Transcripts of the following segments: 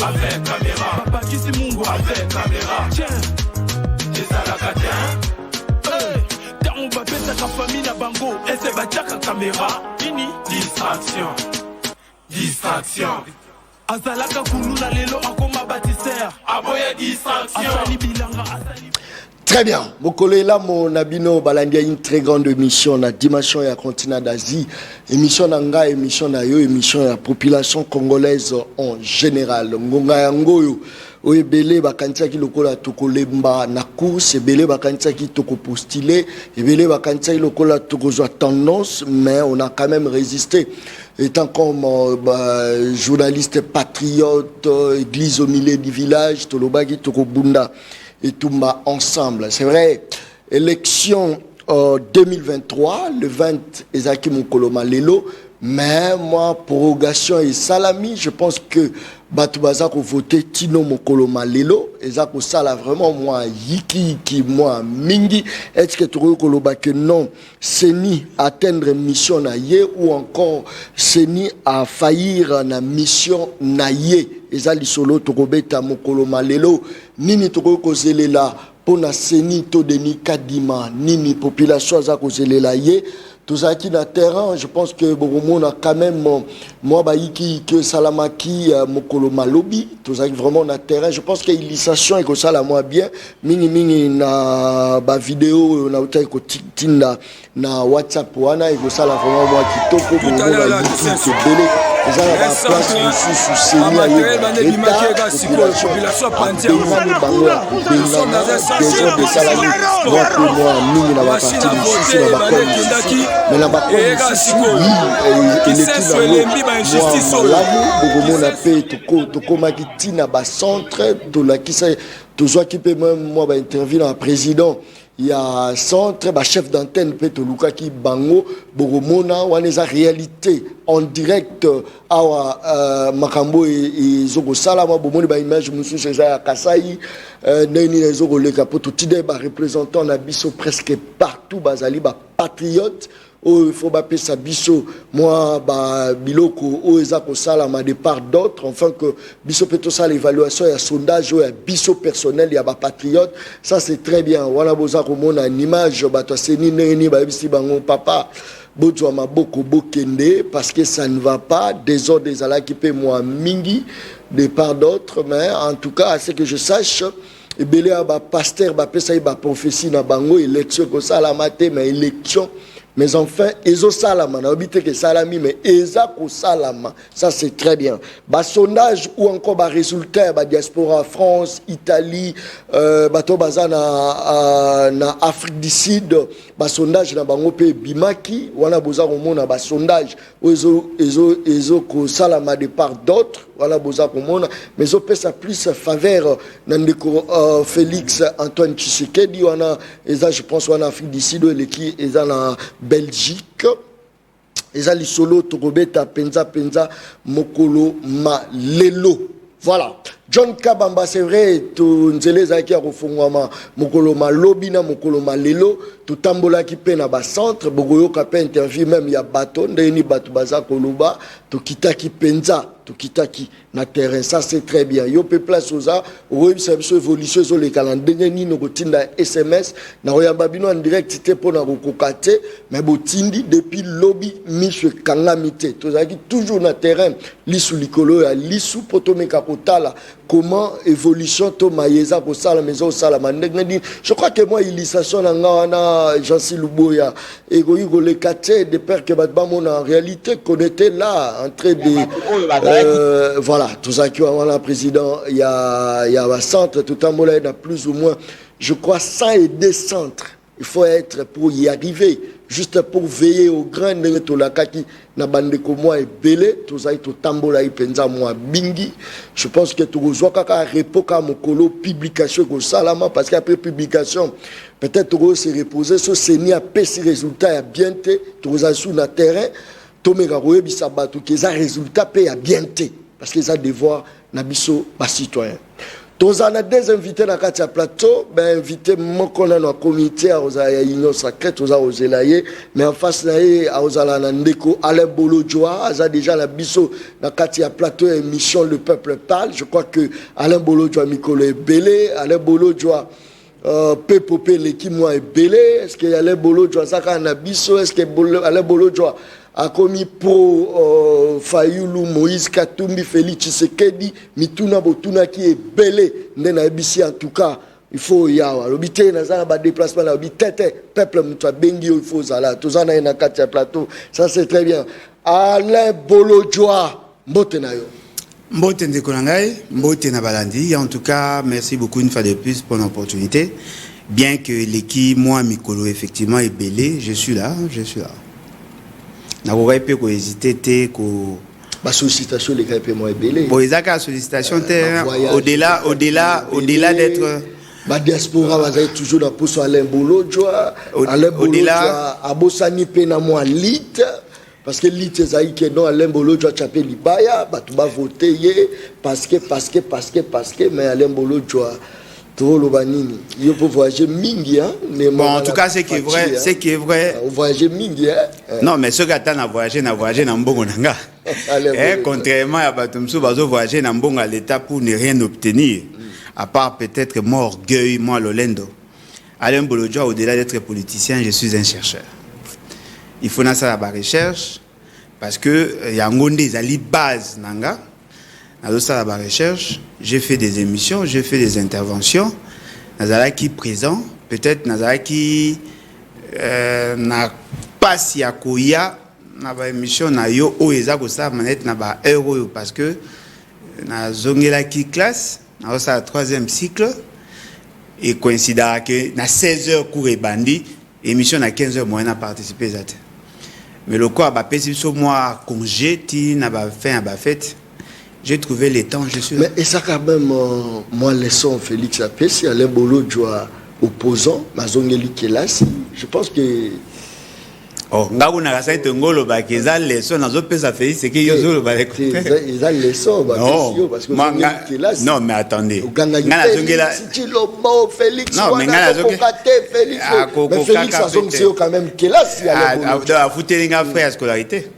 avec caméra. Papa Kisimungu avec caméra. Tiens, ezalaka te. on va péter ta famille na bango. Et c'est bataka caméra. Ini Distraction. Distraction. Azalaka kuluna lelo akoma bâtisseur. Aboya distraction. Asali bilanga asali. Très bien. Mokolo là mon abino balandia une très grande émission na dimension ya continent d'Asie, émission nanga, émission na yo, émission ya population congolaise en général. Ngonga yangoyo oyebele bakantia ki lokola tokolemba na course, ebele bakantia ki toko postuler, ebele bakantia ki lokola tokozwa tendance, mais on a quand même résisté. Étant comme journaliste patriote, église au milieu du village, tolobaki tokobunda et Toumba ensemble. C'est vrai, élection 2023, le 20, Ezaki Mokoloma Lelo, mais moi, prorogation et salami, je pense que Batoubaza ko voté Tino Mokoloma Lelo, Ezako Sala vraiment moi, Yiki, moi, Mingi, est-ce que tu recoloba que non, Seni atteindre mission na ye ou encore Seni a faillir na mission na ye, Ezali solo Tokobeta Mokoloma Lelo, Nini Toko Zelela, Pona Seni to Deni Kadima, Nini population Zako Zelela ye, tout ça qui na terrain, je pense que Boromo a quand même moi baiki que Salamaki Mokoloma Lobby, tout ça qui vraiment na terrain, je pense que l'illusion et que ça la moi bien mini na ba vidéo na utai ko tinda na WhatsApp wana et que ça la vraiment moi qui toko Boromo baiki que belé les gens la place ici sous Seni à population pandienne bango des de salami moi pour moi mini na ba partie ici na ba mais la bakoye tokomaki ntina bacentre tolakisa tozwaki mpe moi bainterview na président ya centre chef d'antenne mpe tolukaki bango bokomona wana eza réalité en direct awa makambo ezokosalama bomoni baimage mosusu eza ya Kasai ndeni ezokoleka mpo totide bareprésentant na biso presque partout bazali bapatriote oyo il faut bapesa biso moi biloko oyo eza kosalama de part d'autres enfin que biso mpe tosala évaluation ya sondage oyo ya biso personnel ya bapatriote, ça c'est très bien. Wana boza komona une image bato aseni ndenge nini bayebisi bango papa bozwa maboko bokende parce que ça ne va pas, désordre ezalaki mpe moi mingi de part d'autres, mais en tout cas à ce que je sache ebele ya bapasteur bapesa ye baprophétie na bango élection kosalama te, mais élection mais enfin ezo salama na obité que salami mais eza ko salama, ça c'est très bien. Ba sondage ou encore ba résultat ba diaspora France, Italie, bato bazana na Afrique du Sud, ba sondage na bango pe bimaki wana boza komona ba sondage ezo ko salama de part d'autres wana boza komona mais zo pesa plus faveur na ndeko Félix Antoine Tshisekedi wana eza je pense wana Afrique du Sud eleki eza na Belgique eza lisolo tokobeta penza mokolo malelo. Voilà. John Kabamba, c'est vrai, tout nzele zaki a refongwama mokolo malobi na mokolo malelo, tout tambola ki pe na ba centre, bogoyo ka pe interview même ya bato, ndeni bato baza koloba, to kitaki penza, to kitaki na terrain, ça c'est très bien. Yo pe place oza, oyebi sa biso évolution zo le calendrier ni no kotinda SMS, na oyamba bino en direct c'était pour na kokokate, mais botindi depuis lobby miche kangamite. To zaki toujours na terrain, lisu likolo ya lisu potomeka kotala. Comment évolution to mayeza ko sala maison sala mandengni, je crois que moi illustration na ngana Jean-Cy Luboya et go le kate de père que batba mon en réalité qu'on était là en train de voilà tout ça qui avant la président il y a un centre tout en mollet dans plus ou moins je crois 102 centres. Il faut être pour y arriver, juste pour veiller au grain de tolakaki na bande ko moi et belé tout ça to tambola ipenza moi bingi. Je pense que tout zo kaka repoka mokolo publication ko salama parce qu'après publication peut-être tout se reposer sur seni a pesi résultat ya bien té tout ça sur na terrain to meka ko yebisa bato que ça résultat pe ya bien té parce que ça devoir na biso ba citoyen. Tous on a des invités dans le plateau, ben invité mon collègue au comité à l'Union sacrée, aux Zelaye, mais en face aux Alanandeko, Alain Bolodjoa, a déjà la biso dans le plateau émission Le Peuple Parle. Je crois que Alain Bolodjoa Mikolo est belé, Alain Bolodjoa Pépopé l'équipe moi est belé. Est-ce que Alain Bolodjoa ça quand a biso, est-ce que Alain Bolodjoa a commis pro Fayoulou, Moïse Katumbi, Félix Tshisekedi, Mituna Botuna qui est belé, Nena Ebisi en tout cas, il faut y avoir. L'obité, n'a pas de déplacement, l'obité, peuple, Moutoua Bengi, il faut ça, tout ça, n'a pas de plateau, ça c'est très bien. Alain Bolodjoa, Mbotenayo. Mbote Ndekonangai, Mbote Nabalandi, en tout cas, merci beaucoup une fois de plus pour l'opportunité. Bien que l'équipe, moi, Mikolo, effectivement, est belé, je suis là. N'aurait pas hésité Ma sollicitation les gars moi belé. Bon, ils ont sollicitation au-delà d'être ma diaspora va être toujours dans pour Alain Bolodjoa. Alain Bolodjoa abosani pena moi lit parce que lit ezai que non Alain Bolodjoa chapé libaya ba tu ba voter parce que mais Alain Bolodjoa tout le banini il faut voyager mingi hein. Bon en tout cas c'est qui est vrai voyager mingi hein. Non mais ceux qui attendent à voyager na mbongo nanga contrairement à batumsu bazo voyager na mbongo à l'état pour ne rien obtenir à part peut-être mon orgueil moi Lolendo. Alain Bolodjoa au-delà d'être politicien je suis un chercheur. Il faut na ça la recherche parce que il y a ngonde ali base nanga. Dans ça la recherche, j'ai fait des émissions, j'ai fait des interventions. Nazala qui présent, peut-être Nazala qui n'a pas si à koya na ba émission na yo o ezako sa manette na ba euro parce que na zongela qui classe, na ça troisième cycle et coïncida que na 16h cours et bandi émission na 15h moyen à participer zate. Mais le quoi ba pesi so moi congé ti na ba fin ba fête. J'ai trouvé les temps, je suis là. Mais et ça quand même, moi, leçon Félix Apesi, Alain Bolodjoa opposant, Mazongeli Kelasi, je pense que... Oh, ngaku na kasa itongolo ba keza leçon na zo pesa Félix c'est que yo zo ba ils ont leçon ba parce que Kelasi. Non, mais attendez. Ngana zongela Félix. Non, mais ngana zongela Félix. Mais Félix a zongé quand même Kelasi Alain Bolodjoa. Ah, fouter nga frère scolarisé.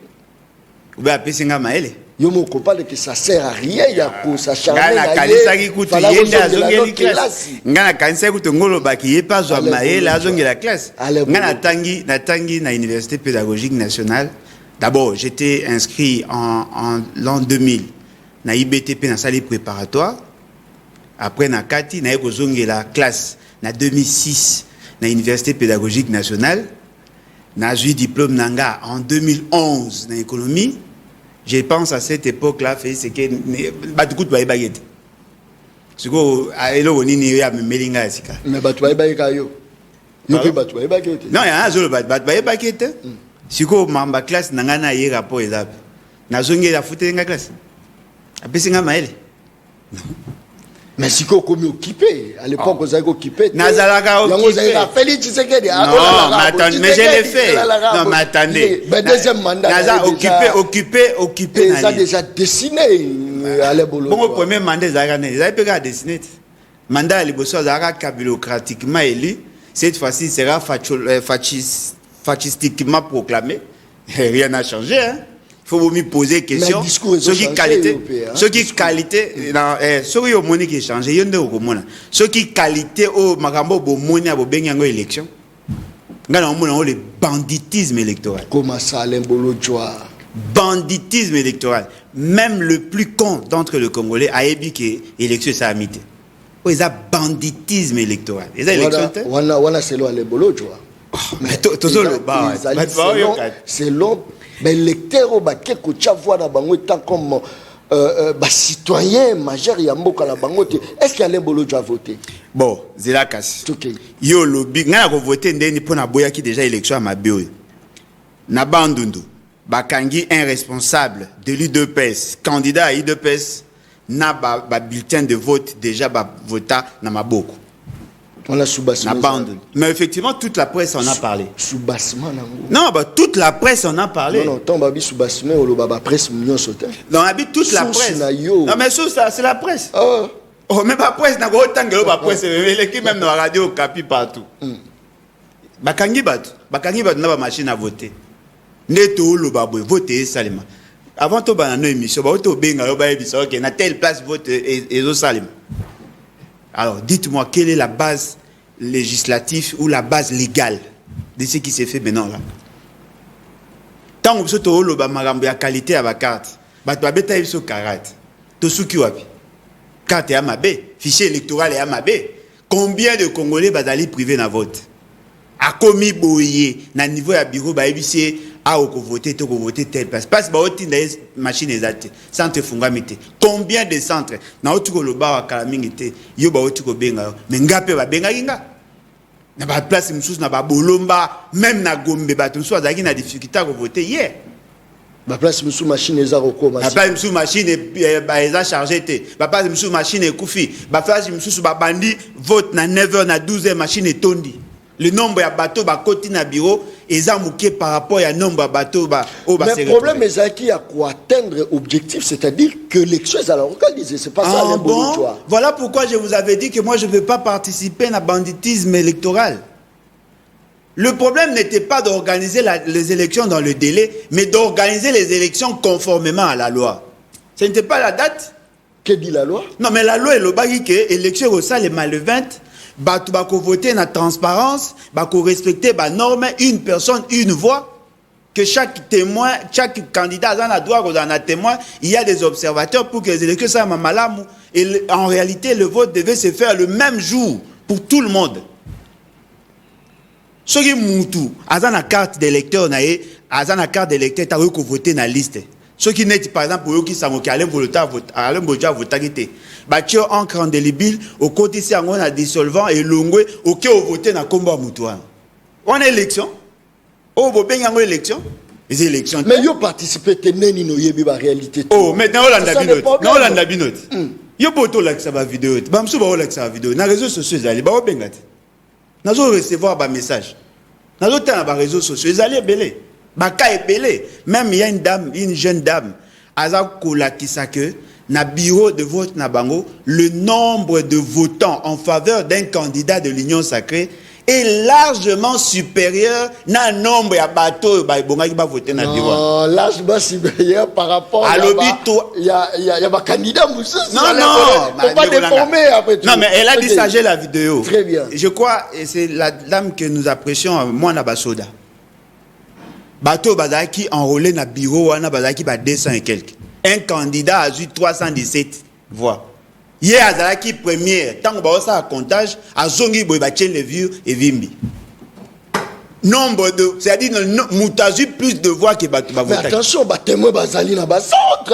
Ou bien apesi nga maele. Yo mon copain que ça sert à rien ya ko ça charmer ngana kanisa ki kutu yenda azongeli classe ngana kanisa kutu ngolo baki yepa zwa maela azongela classe ngana tangi na université pédagogique nationale. D'abord j'étais inscrit en l'an 2000 na IBTP na salle préparatoire. Après na kati na yeko zongela classe na 2006 na université pédagogique nationale na eu diplôme nanga en 2011 na économie. Je pense à cette époque-là, c'est que Batukut va y baguette. C'est que Aelo Nini a melinga sika. Mais Batouaï Baïkayo. Yo pe Batouaï baguette. Non, il y a un seul Batouaï baguette. C'est que ma classe n'a pas eu rapport et ça. Na zongi la foutre dans la classe. Après c'est ngamael. Mais si qu'on comme occupé à l'époque on s'est occupé. Nazalaka occupé. Félix Tshisekedi. Non, mais attendez, mais je l'ai fait. Non, mais attendez. Mais deuxième mandat. Naza occupé. Ça déjà dessiné à l'époque. Bon, premier mandat Zagane, ils avaient pas dessiné. Mandat à l'époque Zagara bureaucratiquement élu. Cette fois-ci sera fascistiquement proclamé. Rien n'a changé, hein. Il faut vous poser des questions. Ce qui qualité, ce qui est qui change, ce qui qualité au magambo bomoni à bobenyango élection. Le banditisme électoral. Comment ça, Alain Bolodjoa? Banditisme électoral. Même le plus con d'entre les Congolais a dit que l'élection est amité. Ils ont banditisme électoral. Ils ont élection. Wana c'est lo Alain Bolodjoa. Mais tout le bas. C'est long. Mais l'électeur au baquet que tu vois dans bango étant comme citoyen majeur yamboka la bango. Est-ce qu'Alain Bolodjoa a voté? Bon, c'est la casse. OK. Yo lobby nga ko voter ndeni pona boya ki déjà élection à mabio. Na bandundu. Bakangi un responsable de l'UDPS, candidat à l'UDPS na ba bulletin de vote déjà ba vota na maboko. On a sous-bassement. Mais effectivement, toute la presse en a parlé. Sous-bassement, non, bah, toute la presse en a parlé. Non, tant babi sous-bassement, ou le baba presse mignon sauté. Non, toute la presse. Non, mais ça, c'est la presse. Oh, mais pas presse, n'a pas autant que la presse, l'équipe même dans la radio, capi partout. Bakangi batu n'a pas machine à voter. Neto lo babwe voter salima. Avant to banano émission, ba to benga yo ba émission OK, na telle place vote et zo salima. Alors, dites-moi quelle est la base législative ou la base légale de ce qui s'est fait maintenant là. Tant que to lo ba magambo ya qualité à ba carte, ba to beta biso carte. To suki wapi? Carte ya mabe, fichier électoral ya mabe. Combien de Congolais bazali privé na vote? A commis boyer na niveau ya bureau ba ebisi a ko voter to ko voter telle place parce ba otinda machine ezate centre fungamite combien de centres na otuko loba wa kalamingite yo ba otuko benga mais ngape ba benga inga na ba place msusu na ba bolomba même na Gombe ba tumso azaki na difficulté ko voter hier ba place msusu machine ezako ko ba place msusu machine ba eza chargé te ba place msusu machine ekufi ba place msusu ba bandi vote na 9h na 12h machine etondi. Le nombre de bateaux côté na bureau est amouqué par rapport à nombre de bateaux mais le problème est qu'il y a quoi atteindre objectif, c'est-à-dire que l'élection est à l'organiser, c'est pas ça ah, bon? Voilà pourquoi je vous avais dit que moi je ne veux pas participer à un banditisme électoral. Le problème n'était pas d'organiser les élections dans le délai, mais d'organiser les élections conformément à la loi. Ce n'était pas la date. Que dit la loi? Non, mais la loi est le bagui que l'élection au salle le 20. Batu bako voter na transparence, bako respecter ba norme, une personne, une voix, que chaque témoin, chaque candidat a droit à un témoin, il y a des observateurs pour que les élections soient malamu. Et en réalité, le vote devait se faire le même jour pour tout le monde. Ce qui moutou, azana carte d'électeur nae, azana carte d'électeur ta ko voter na liste. Ce qui n'est par exemple pour eux qui sont qui allaient voter voter bâtir encre indélébile au côté si on a dissolvant et longwe OK au voter na combat mutuan. On est élection. Oh bo benga ngo élection. Les élections. Mais yo participer teneni no yebi ba réalité. Oh maintenant on l'a binote. Yo boto like ça va vidéo. Ba msu ba like ça va vidéo. Na réseaux sociaux ali ba benga. Na zo recevoir ba message. Na zo tana ba réseaux sociaux ali belé. Baka est belé. Même il y a une jeune dame, Azakoula Kisake, na bureau de vote na bango, le nombre de votants en faveur d'un candidat de l'Union sacrée est largement supérieur à nombre de bateaux qui va voter na bureau. Non, largement supérieur par rapport à il y a un candidat Moussa. Non, faut pas déformer après tout. Non, mais elle a dit la vidéo. Très bien. Je crois, et c'est la dame que nous apprécions, moi, Nabasoda. Bateau Bazaki enrôlé dans le bureau, on a Bazaki 200 et quelques. Un candidat a eu 317 voix. Hier, Azalaki première, tant que ça a comptage, à Zongi Boibatien les vieux et Vimbi. Nombre de, c'est-à-dire, Moutazu plus de voix que Bateau Mais attention, Bateau Bazali n'a pas centre.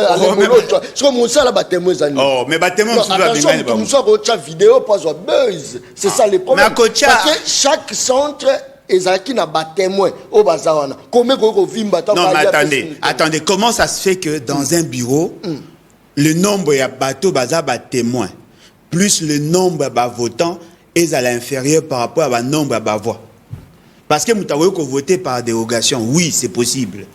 C'est comme ça, la Bateau Bazali. Oh, mais Bateau attention, tout ça, votre vidéo, pas de buzz. C'est ça le problème. Parce que chaque centre. Ezaki na ba témoin au bazawana. Comment ko vimba ta. Non, mais attendez, comment ça se fait que dans un bureau le nombre de bateaux baza ba témoin plus le nombre de votants est à l'inférieur par rapport à nombre de voix? Parce que mutawe ko voter par dérogation, oui, c'est possible.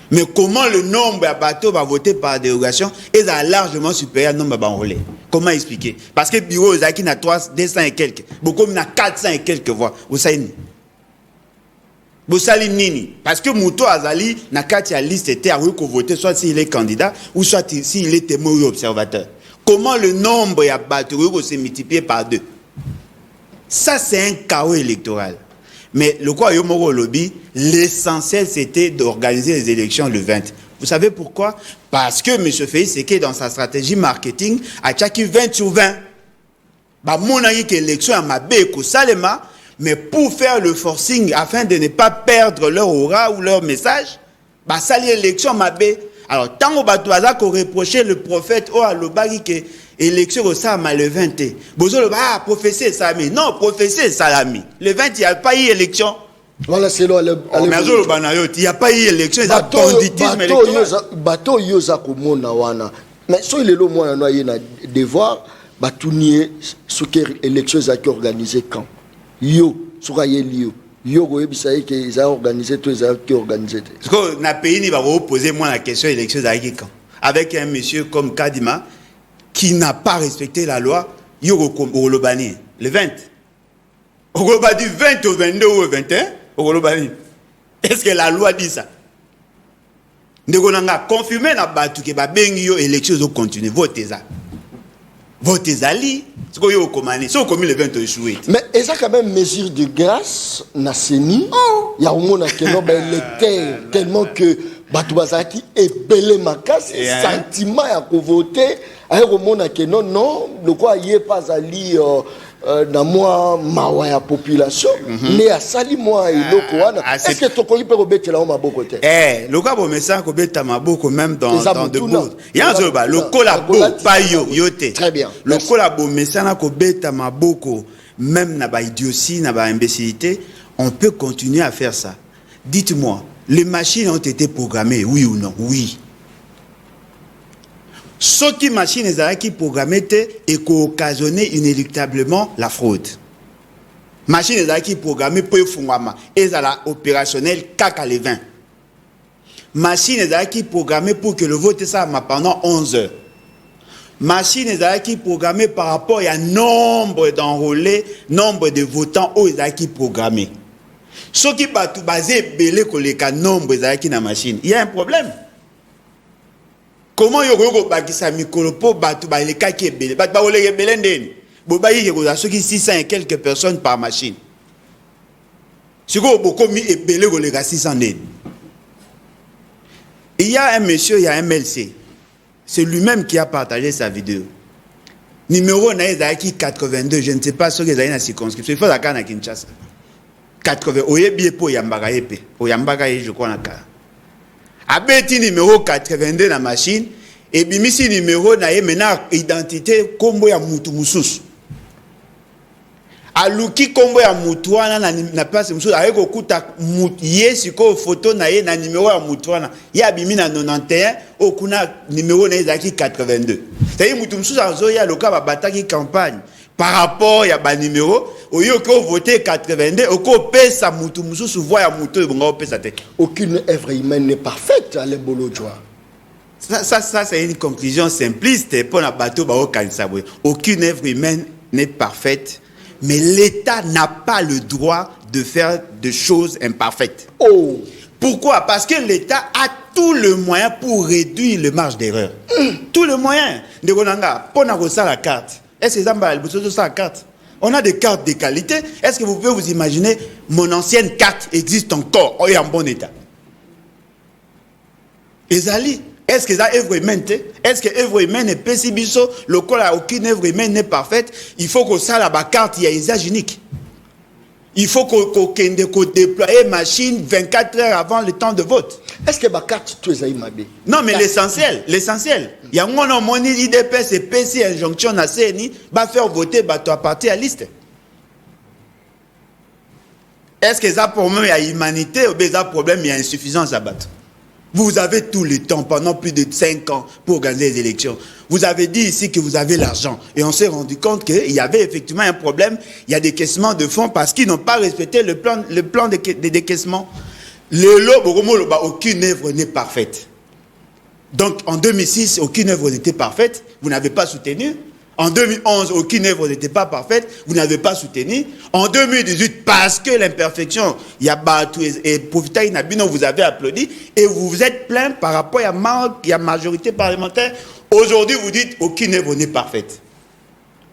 Mais comment le nombre de bateaux va voter par dérogation est largement supérieur au nombre de enrôlés? Comment expliquer? Parce que le bureau Ezaki na 200 et quelques, beaucoup na 400 et quelques voix. Vous savez Bosali nini? Parce que Mouto Azali n'a qu'à la liste était à voter soit s'il est candidat ou soit s'il est témoin ou observateur. Comment le nombre de bateaux s'est multiplié par 2? Ça c'est un chaos électoral. Mais le quoi Yomoro Lobby, l'essentiel c'était d'organiser les élections le 20. Vous savez pourquoi? Parce que M. Félix Tshisekedi dans sa stratégie marketing a tchaki 20 sur 20. Bah mon avis que l'élection a mabé ko salema. Mais pour faire le forcing, afin de ne pas perdre leur aura ou leur message, bah ça l'élection mabé. Alors tant au batouaza qu'on reprochait le prophète oh alobagi que élection au ça le 20. Bozo le prophétie salami. Non, prophétie salami. Le 20 il n'y a pas eu élection. Voilà c'est là le il n'y a pas eu élection, il y a banditisme électoral. Bateau yoza komona wana. Mais so il est le moins noyé na devoir batounie ce que élection a organisé quand. Yo, souraye Lio. Yo, vous savez qu'ils ont organisé tout, ils ont organisé. Parce que dans le pays, il va reposer moi la question de l'élection d'Aïkikan. Avec un monsieur comme Kadima, qui n'a pas respecté la loi, il y le 20. On va du 20 au 22 ou au 21, est-ce que la loi dit ça? Nous avons confirmé que les élections vont continuer. Votez ça. Votez ça. C'est ce que le 20 échoué. Mais est-ce quand même mesure de grâce na CENI? Il y a un monde qui est tellement que Batubazaki est belé makas, sentiment à voter. Il y a un monde qui non, le quoi y est pas allé dans moi mawa population, mais à sali moi et l'oko. Est-ce que tu connais pas Robert là au maboko te? Le cas bon message Robert maboko même dans de bout. Il y a un le collabo pas yote. Très bien. Le collabo message na Robert maboko même na ba idiotie na ba imbécilité, on peut continuer à faire ça. Dites-moi, les machines ont été programmées, oui ou non? Oui. Ce qui machines qui programmées et qui occasionné inéluctablement la fraude. Machines qui programmées pour fungama et la opérationnel caca les 20. Machines qui programmées pour que le vote ça pendant 11 heures. Machines qui programmées par rapport à nombre d'enrôlés, nombre de votants aux qui programmés. Ce qui va tout baser belé que les nombre qui na machine, il y a un problème. Comment yoko bakisa mikolo po batu ba le ka qui est belé batu ba ole belé ndeni bo ba yi ko ceux qui 600 et quelques personnes par machine. Ce que beaucoup mis est belé ko le 600 ndeni. Il y a un monsieur, il y a un MLC. C'est lui-même qui a partagé sa vidéo. Numéro na ezaki 82, je ne sais pas ce que ezaki na circonscription. Il faut la kana Kinshasa. 80 oyebi po yambaka yepe. Oyambaka ye je crois na ka. Abeti numéro 82 na machine et bimisi numéro na ye maintenant identité kombo ya mutu mususu. Aluki kombo ya mutu wana na place mususu ayeko kuta ye siko photo na ye na numéro ya mutu wana ya bimi na 91 okuna numéro na ezaki 82. C'est mutu mususu azoya loka bataki campagne par rapport ya ba numéro oyo ko voter 82 oko pesa mutu mususu voix ya mutu bonga pesa te. Aucune œuvre humaine n'est parfaite à l'Ebolojoa. Ça c'est une conclusion simpliste pour la bateau ba okanisa boy. Aucune œuvre humaine n'est parfaite, mais l'État n'a pas le droit de faire de choses imparfaites. Oh. Pourquoi? Parce que l'État a tout le moyen pour réduire le marge d'erreur. Tout le moyen. De Gonanga, pour ça la carte. Est-ce que Zamba a la carte? On a des cartes de qualité. Est-ce que vous pouvez vous imaginer, mon ancienne carte existe encore, elle est en bon état? Ezali, est-ce que ça œuvre humaine? Est-ce que œuvre humaine est pessibiso? Le col a aucune œuvre humaine n'est parfaite. Il faut que ça, la carte, il y a usage unique. Il faut qu'on déploie machine 24 heures avant le temps de vote. Est-ce que ma carte, tu es aimable? Non, mais l'essentiel. Il y a un moni IDPS et PC injonction à CNI, va faire voter à partir à liste. Est-ce que ça problème il y a humanité ou bien ça problème il y a insuffisance à battre? Vous avez tout le temps, pendant plus de 5 ans, pour organiser les élections. Vous avez dit ici que vous avez l'argent. Et on s'est rendu compte qu'il y avait effectivement un problème. Il y a des décaissements de fonds parce qu'ils n'ont pas respecté le plan de décaissement. Aucune œuvre n'est parfaite. Donc en 2006, aucune œuvre n'était parfaite. Vous n'avez pas soutenu. En 2011, aucune œuvre n'était pas parfaite. Vous n'avez pas soutenu. En 2018, parce que l'imperfection, il y a Batou et Profita Inabino, vous avez applaudi. Et vous vous êtes plaint par rapport à la majorité parlementaire. Aujourd'hui, vous dites aucune œuvre n'est parfaite.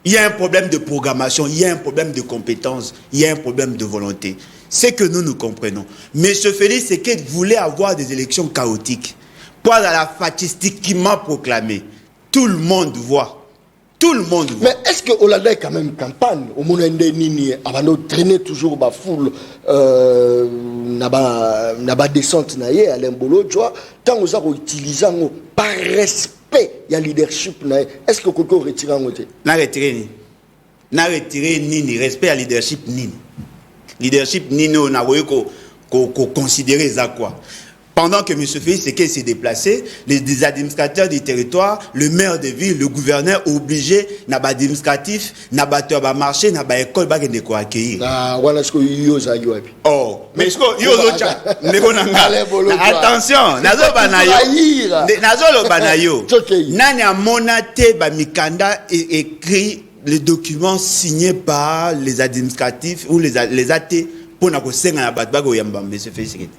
Il y a un problème de programmation, il y a un problème de compétence, il y a un problème de volonté. C'est que nous comprenons. Mais ce Félix, c'est qu'il voulait avoir des élections chaotiques. Pas à la fatistiquement proclamée. Tout le monde voit. Tout le monde voit. Mais est-ce que Olanda est quand même campagne? Au monde nini, avant traîner toujours ba foule, naba descente naie à l'embolo, tu vois, tant aux arts utilisant par respect, il y a leadership naie. Est-ce que Koko retire en côté? Na retiré ni respect à leadership ni. Leadership ni on a voulu qu'on considérer ça quoi. Pendant que M. Félix Tshisekedi s'est déplacé, les administrateurs du territoire, le maire de ville, le gouverneur obligé, n'a pas administratif, n'a pas de marché, n'a pas école, n'a pas quoi accueillir. Oh, mais est-ce que attention, nazo banayo, nani a monaté ba mikanda écrit les documents signés par les administratifs ou les AT pour na ko senga na bat bago yamba M. Félix Tshisekedi.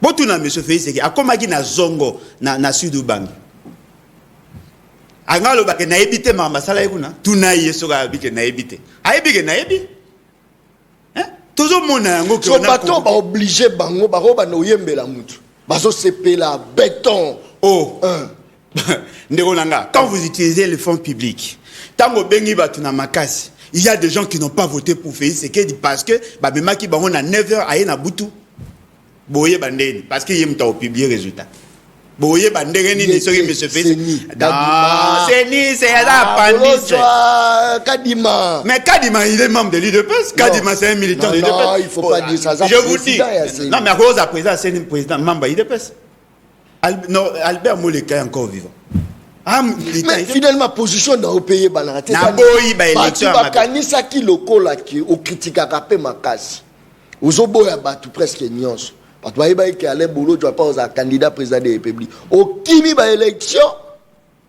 Botuna M. Félix Tshisekedi akomaki na zongo na sud ubangi. Angalo ba ke na ebite mama sala ekuna tuna yeso ga bike na ebite. Aebike na ebi? Hein? Toujours mona yango ke on a bato ba obligé bango ba roba no yembela mutu. Bazo sepela béton. Oh. Ndeko nanga, quand vous utilisez les fonds publics, tango bengi batu na makasi, il y a des gens qui n'ont pas voté pour Félix Tshisekedi parce que ba memaki bango na 9h aye na butu. Boye bandeni parce que yem ta publier résultat. Boye bandeni ni soki monsieur Félix. C'est ni c'est la appendice. Kadima. Mais Kadima il est membre de l'UDPS. Kadima c'est un militant de l'UDPS. Non, il faut pas dire ça. Je vous dis. Non mais à cause à présent c'est un président membre de l'UDPS. Non, Albert Moleka est encore vivant. Mais finalement position dans le pays banarate. Na boyi ba élection ba kanisa ki lokola ki o critique kapé makasi. Ozoboya batu presque nyonso. Parce que tu as boulot, tu vas pas aux candidats président de la République. Au Kimi ba élection,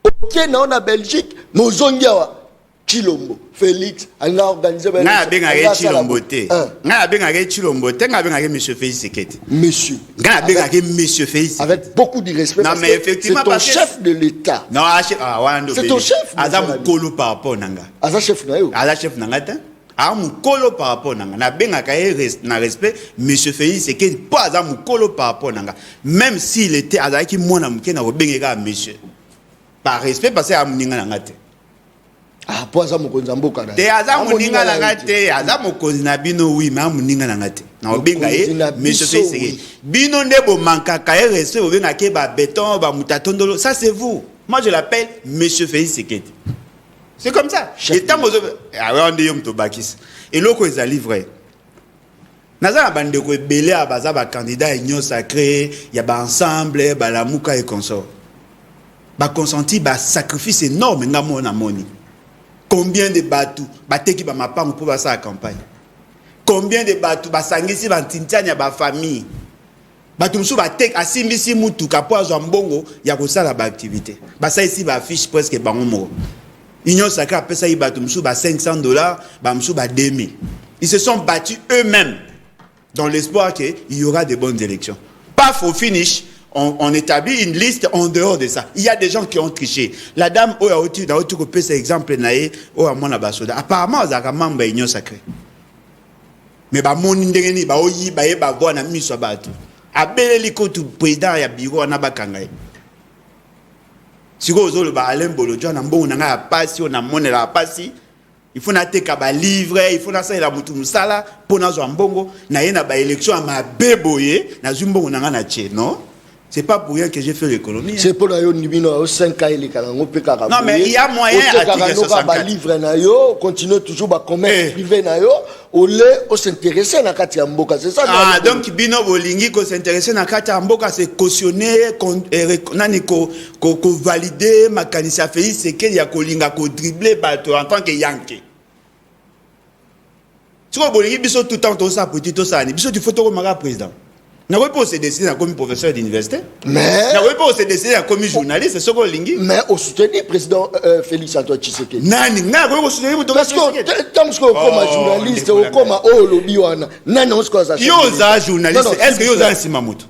au Kenya en Belgique, nous avons Chilombo, Félix, on a organisé. Na benga Chilombo te. Na benga Chilombo te, na benga Monsieur Félix Tshisekedi. Monsieur. Na benga Monsieur Félix. Avec beaucoup de respect. Non mais effectivement c'est ton chef de l'État. Non, c'est ton chef. Azam kolo par rapport nanga. Azam chef na yo. Azam chef nanga te. Mukolo par rapport nanga na benga kaye na respect monsieur Félix Tshisekedi pas za mukolo par rapport nanga même s'il était azaki mona muke na bengeka monsieur par respect parce que amuninga nanga te pour za mukonza mboka na te aza muninga nanga te aza mukonzi na bino oui mais amuninga nanga te na benga monsieur Félix Tshisekedi bino ndebo manka kaye respect benga ke ba béton ba mutatondolo ça c'est vous. Moi je l'appelle monsieur Félix Tshisekedi. C'est comme ça. Et tant que on dit et l'autre est livré. Naza bande ko belé à baza ba candidat union sacrée, il y a ba ensemble, ba la muka et consort. Ba consenti ba sacrifice énorme ngamo na moni. Combien de batou ba teki ba mapang pour ba sa campagne. Combien de batou ba sangisi ba tintanya ba famille. Batou msu ba tek asimbisi mutu kapo azwa mbongo ya ko sala ba activité. Ba sa ici ba affiche presque bango mo. Union sacrée a payé ça $500, $2000. Ils se sont battus eux-mêmes dans l'espoir qu'il y aura de bonnes élections. Paf, au finish, on établit une liste en dehors de ça. Il y a des gens qui ont triché. La dame, cet exemple, apparemment, elle a membre de l'Union sacrée. Mais mon indégénie, na miso batu. Abele liko tu président ya bureau na bakanga. Si vous avez un bologna, vous avez un passi, vous avez un passi. Il faut un livre, il faut un moutoumsala pour nous un bongo. Il y a une élection à ma béboye, non? C'est pas pour rien que j'ai fait l'économie. C'est pour ça que 5 ans, non, mais il y a moyen à 64. Continuer toujours à commerce privé, on s'intéresser à la Katia Mboka. C'est ça. Ah, donc, Bino Bolingi, qu'on s'intéresse à la Katia Mboka, c'est cautionner, qu'on valider, ma canissa Félix, c'est qu'il y a qu'on dribbler en tant que Yankee. Si vous Bolingi, Bisso tout le temps, tout ça, petit, tout ça, Bisso, tu faut tout le président. N'a pas se décider comme professeur d'université. Mais n'a pas se décider comme journaliste, c'est ce qu'on lingi. Mais au soutien du président Félix Antoine Tshisekedi. Nani, n'a pas soutenir parce que tant que comme journaliste ou comme lobby wana, nani on se cause ça. Yoza journaliste, est-ce que yoza simamuto?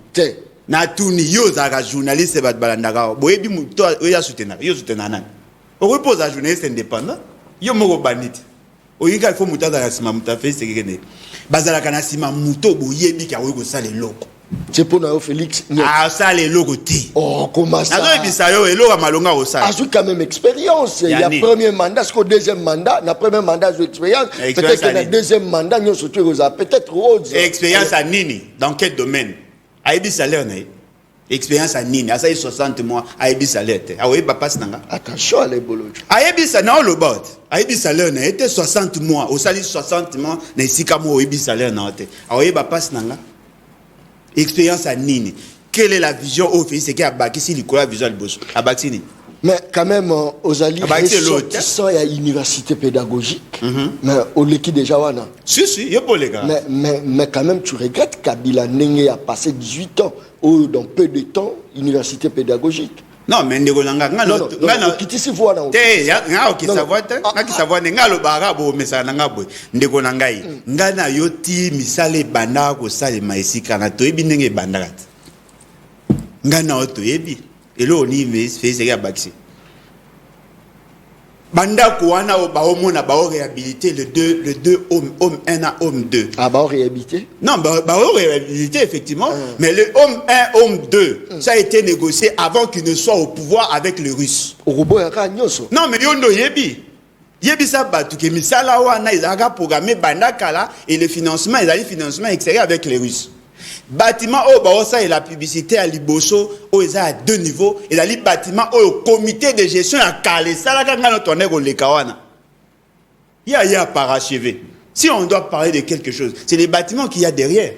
Na tuni yoza journaliste bat balandaka. Boyebi muto oya soutenir, yo soutenir nani. On repose à journaliste indépendant. Yo moko baniti. Oyika il faut mutaza na simamuta fait c'est que bazala kana simamuto boyebi ka oyiko sale loko. C'est pour nous Félix. Ah ça les logos ti. Oh comment ça? Nazo ebisa yo eloko malonga o ça. Ajoute quand même expérience. Il y a premier mandat, ce qu'au deuxième mandat, la première mandat de expérience. Peut-être que le deuxième mandat nous surtout peut-être rose. Expérience à nini dans quel domaine? Aibi salaire né. Expérience à nini? À ça 60 mois aibi salaire té. Ah oui papa sinanga. Attention à les boloj. Aibi ça na le bot. Aibi salaire né était 60 mois. Au sali 60 mois na isika mo aibi salaire na té. Ah oui papa sinanga. expérience à nini. Quelle est la vision au fait c'est qu'il y a Bakissi Nicolas vision Liboso à Bakissi. Mais quand même aux alliés ressortissants il y a université pédagogique. Mais au l'équipe déjà wana. Si il y a pas les gars. Mais quand même tu regrettes Kabila Nenge a passé 18 ans ou dans peu de temps université pédagogique. Non mais ndeko nanga non kitisi voix na te nga ok savoir te nga ki savoir nga lo bara bo mesa nanga boy ndeko nangai nga na yoti misale banda ko sale maisika na to ebi ndenge banda kat nga na oto ebi elo ni mes fese ya bakisi banda ko wana o ba homo na ba réhabiliter le deux homme 1 à homme 2 ah ba réhabiliter non ba réhabiliter effectivement mais le homme 1 homme 2 ça a été négocié avant qu'il ne soit au pouvoir avec les Russes non mais yondo yebi ça batu ke misala wana izaka programmé banda kala et le financement financement extérieur avec les Russes. Bâtiment au Baosa et la publicité à Liboso au à 2 niveaux et la bâtiment au comité de gestion à Calais ça là quand on tourne au Lekawana il y a parachevé. Si on doit parler de quelque chose c'est les bâtiments qu'il y a derrière.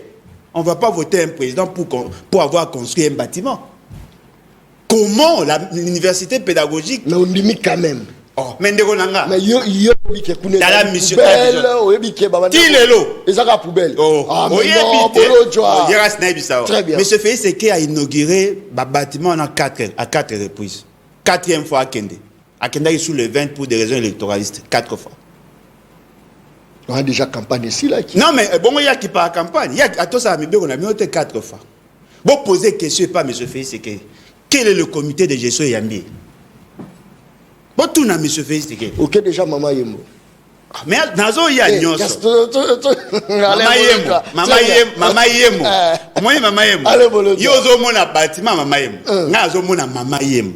On va pas voter un président pour avoir construit un bâtiment. Comment l'université pédagogique mais on limite quand même. Oh, mais ndeko nanga. Mais yo dans la mission. Tilelo. Ezaka poubelle. Oh, ah mais non, bolo joie. Très bien. Monsieur Félix Sekei a inauguré un bâtiment à 4 reprises. 4e fois à Kende. À Kende sous le 20 pour des raisons électoralistes. 4 fois. On a déjà campagne ici là. Non mais bon il y a qui part campagne. Il y a à tout ça mais on a mis 4 fois. Bon poser question pas monsieur Félix Sekei. Quel est le comité de gestion Yambi? Bon, tout n'a monsieur Félix Sekei. Ok, déjà, maman Yemo. Mais nazo ya nyonso. Mama Yemo. Moi, maman Yemo. Yozo mona bâtiment, maman Yemo. Nazo mona maman Yemo.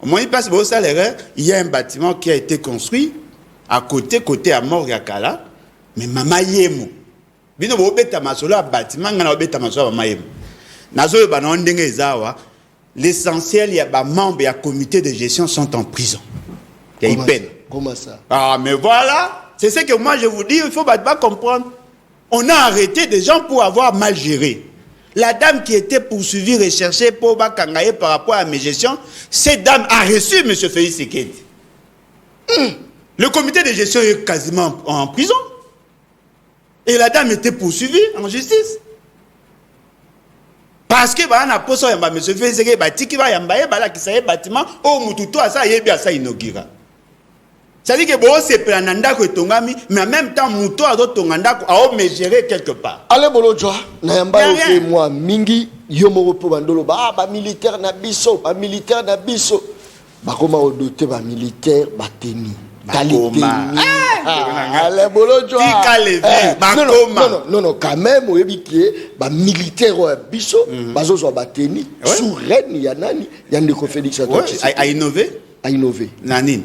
Moi, il passe au salaire. Il y a un bâtiment qui a été construit à côté à Mort-Yakala. Mais maman Yemo. Bino bo beta masolo a bâtiment, ngana beta masolo maman Yemo. Nazo ba na ndenge ezawa. L'essentiel, il y a des membres et un comité de gestion sont en prison. Il y a une peine. Comment ça? Ah, mais voilà. C'est ce que moi je vous dis, il faut pas comprendre. On a arrêté des gens pour avoir mal géré. La dame qui était poursuivie, recherchée pour Bakangaye par rapport à mes gestions, cette dame a reçu M. Félix Sekei. Le comité de gestion est quasiment en prison. Et la dame était poursuivie en justice. Parce que bah on a posé un monsieur Félix Sekei bâtiki ba yamba ba la kisaye bâtiment au mututo asa yebi asa inaugura. Ça dit que bon c'est plananda ko tongami mais en même temps muto azo tonganda ko a me gérer quelque part. Allez bolo joa na yamba yo moi mingi yo moko po bandolo ba militaire na biso ba koma o doter ba militaire ba teni. Qualité. Allez bolo joa. Non quand même o yebi ki ba militaire o biso bazo zo ba teni sous reine ya nani ya ndeko Félix a innové. Nanine.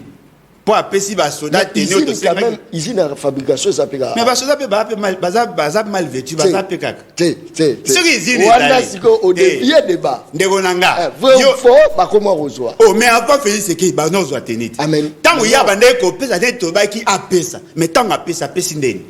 Pour appeler si bas soldats tenir de quand même usine de fabrication ça peut. Mais bas soldats peut baza mal vêtu baza pekak. Ce qui usine Wanda siko au début débat. Ndeko nanga. Yo fo ba comment rejoindre. Oh mais avant Félix Sekei ba non zo tenir. Amen. Tant il y a bande ko pesa de to ba ki apesa. Mais tant apesa pesi ndeni.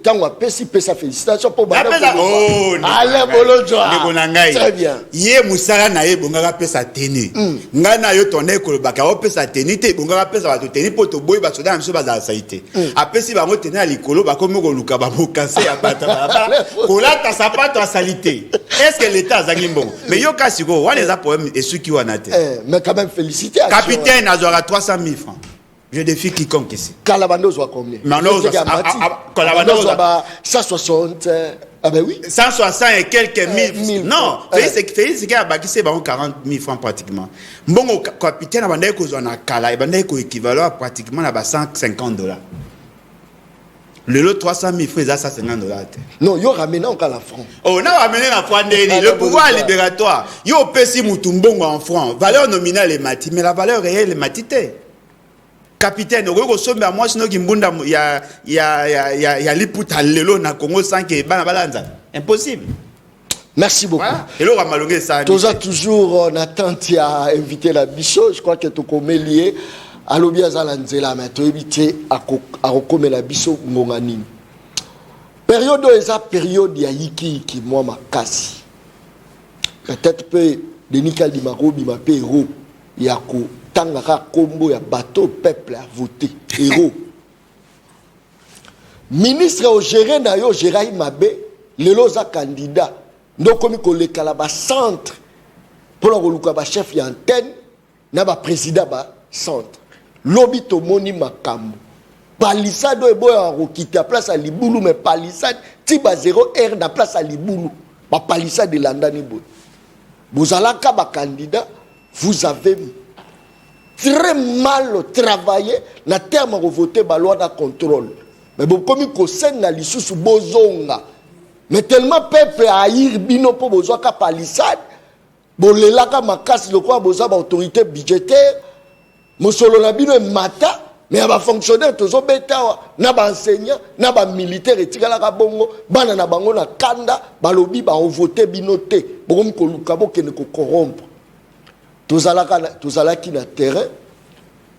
Tant apesi pesa félicitations pour ba. Oh. Allez bolo joa. Ndeko nanga. Très bien. Yé musala na ye bonga pesa tenir. Ngana yo tonne ko ba ka pesa tenir te bonga pesa ba to tenir. To boy ba soda amso ba za saité apesi ba ngotena ya likolo ba komo ko luka ba mokase ya bata ba kolata sapato a salité est-ce que l'état azangi mbongo mais yo kasi ko wana za problème et ceux qui wana te mais quand même féliciter capitaine azora 300 000 francs je défie quiconque ici Kalabando soit combien Kalabando soit 160 ah ben oui 160 et quelques mille non Félix Sekei a bâti 40 000 francs pratiquement mbongo capitaine abandai ko zona kala abandai ko équivalent pratiquement à $150 le lot 300 000 francs ça $150 non yo ramène encore la franc oh na ramener la franc le pouvoir libératoire yo pesi mutumbongo en franc valeur nominale est mati mais la valeur réelle est matité capitaine au sommet à moi sinon kimbunda ya liputa lelo na Congo sans que bana balanza impossible. Merci beaucoup. Et là malongé ça. Toujours en attente à inviter la bicho, je crois que tu connais lié à l'obia zalanzela mais tu éviter à recommer la bicho ngongani. période eza période ya yiki moi makasi peut-être peu Denis Kaldimaro bima pe héros ya ko tangaka kombo ya bateau peuple a voté héros ministre au géré na yo Géraï Mabe lelo za candidat ndokomi ko lekala ba centre pour la koluka ba chef ya antenne na ba président ba centre lobi to moni makambo palissade e boya ko quitter place à Libulu mais palissade tiba 0R na place à Libulu ba palissade de landani boy vous allez ba candidat vous avez très mal travaillé na terme de voter ba loi de contrôle mais bon comme ko senga lisusu bozonga mais tellement peuple haïr bino po bozwa ka palissade bolelaka makasi lokwa boza ba autorité budgétaire mosolo na bino mata mais aba fonctionnaire tozo beta na ba enseignant na ba militaire etikala ka bongo bana na bango na kanda balobi ba voter bino te bokom ko luka bokene ko corrompre tozalaki na terrain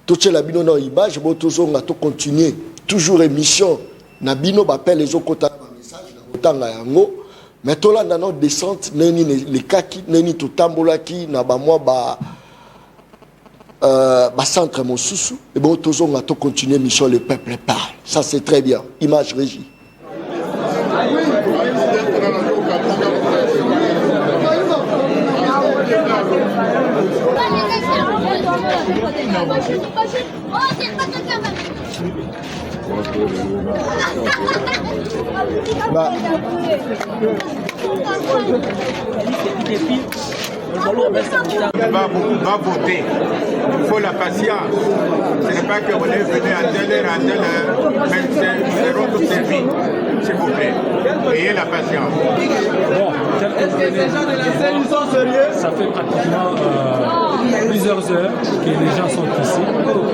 tochela bino na image bo tozonga to continuer toujours émission na bino bapel les okota message na kotanga yango mais tolanda no descente neni les kaki neni totambolaki na ba mwa ba centre mosusu et bon tozonga to continuer mission le peuple parle ça c'est très bien image régie Va voter. Il faut la patience. Ce n'est pas que vous allez venir à telle heure, mais nous serons tous servis. S'il vous plaît. Ayez la patience. Bon, est-ce que ces gens de la scène sont sérieux? Ça fait pratiquement plusieurs heures que les gens sont ici.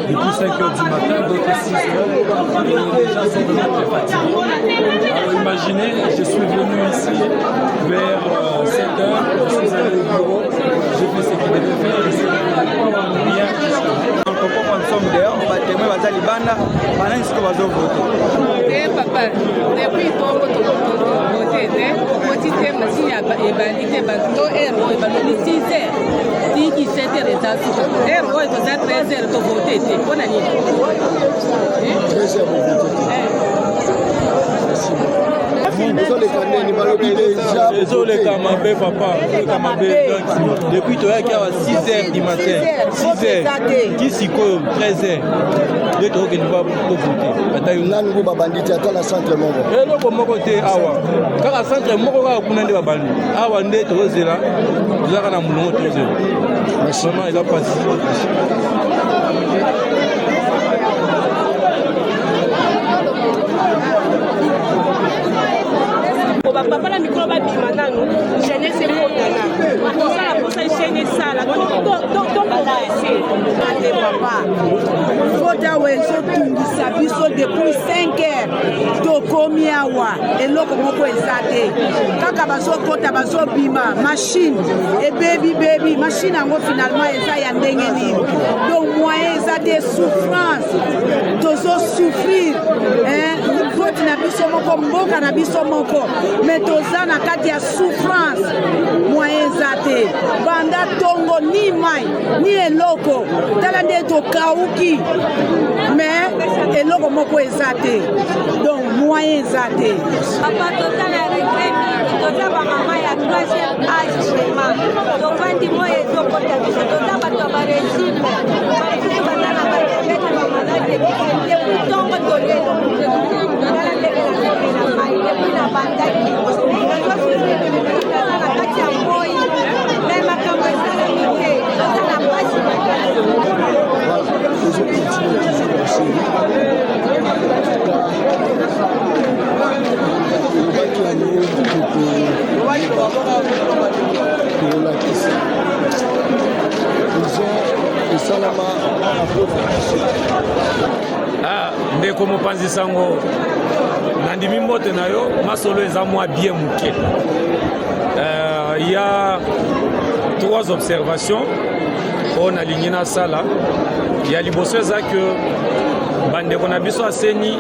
Depuis 5 heures du matin, d'autres 6 heures. Les gens sont déjà très fatigués. Alors imaginez, je suis venu ici vers 7 heures. Je suis allé au bureau. J'ai fait ce qu'il devait faire. Je suis rien jusqu'à pourquoi nous sommes dehors, on va témoigner à Libana, pendant ce que va voter. Eh papa, depuis qu'on va voter, on dit que machine est bandité, bateau, héros, et ballon 6 heures. Dit qu'il s'est arrêté. Héros, il doit être 13 heures pour voter. On a dit. 13 heures pour voter. Désolé, Kamabé, papa. Depuis tout à l'heure, 6 heures du matin. 6 heures. Qui s'y colle 13 heures. Les gens qui ne vont pas voter. Là, nous avons bandit à la centre Mongo. Et nous avons côté Awa. Quand la centre Mongo a coupé la bandit. Awa n'est trop zéla. Nous avons un moulon trop zéla. Merci. Il a passé. Papa la micro ba bima nanu jeunesse ekotana kosala posa chaîne esala donc on a essayé papa kota wezo tungisa biso depuis 5 heures tokomi awa eloko moko eza te kaka bazokota bazobima machine ebebi machine yango finalement eza ya ndenge nini donc moyen eza de souffrance tozosouffrir vote na biso moko mboka na biso moko mais toza na kati ya souffrance moyen eza te banda tongo ni mai ni eloko tala nde tokauki mais eloko moko eza te donc moyen eza te papa toza na regret toza bamama ya 3e âge vraiment tofandi moyo ezokota biso toza bato ya barégime basusu baza na badebete bamalade depuis ntongo tolelo tala ndenge na mai depuis na bandaki toza na kati ya moi me makambo esalami te toza na mpasi ndeko mopanzi sango nandimi mbote na yo masolo eza mwa bien muke. Il y a 3 observations on aligné na sala. Il y a liboso eza que bande qu'on a biso aseni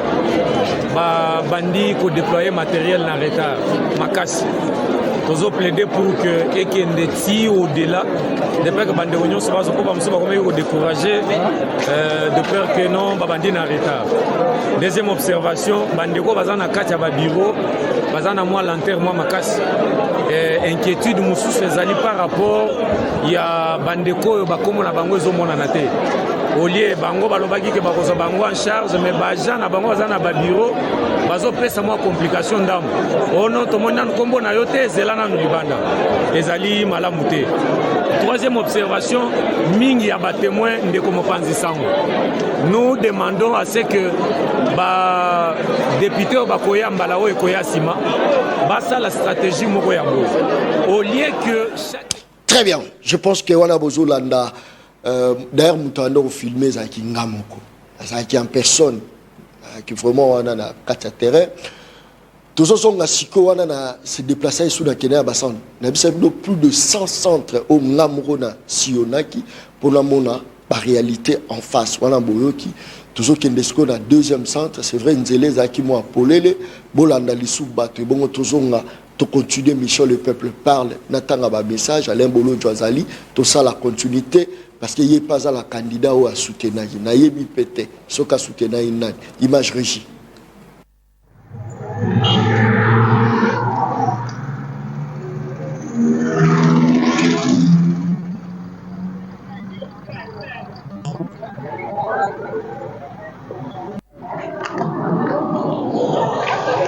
ba bandi ko déployer matériel na retard makasi tozo plaider pour que ekende ti au-delà de peur que bande réunion se passe pas muso ba ko décourager de peur que non ba bandi na retard. Deuxième observation, bande ko bazana kati ya ba bureau bazana moi l'enterrement makasi inquiétude mususu ezali par rapport ya bande ko ba komo na bango ezo mona na te. Au lieu bango balobaki ke bakoza bango en charge mais baja na bango bazana ba bureau bazo pesa moi complication ndam ono to mona nkombo na yote zelana no libanda ezali malamu te. Troisième observation, mingi ya ba témoin ndeko mopanzi sango. Nous demandons à ce que ba député ou ba koya mbala o ekoya sima basa la stratégie moko ya bo. Au lieu que Très bien, je pense que wana bozolanda d'ailleurs mutando filmer za kingamoko. Ça qui en personne qui vraiment wana na kata terrain. Tous on a siko wana na se déplacer sous la Kenya bassan. Na bisa plus de 100 centres au ngamorona sionaki pour la mona par réalité en face wana boyoki. Toujours Kendesco na deuxième centre, c'est vrai nzele za ki mo polele bolanda lisu bato bongo toujours nga to continuer mission le peuple parle natanga ba message Alain Bolo Joazali to ça la continuité parce que yé pas à la candidat ou à soutenir na yebi pété soka soutenir nani image régie.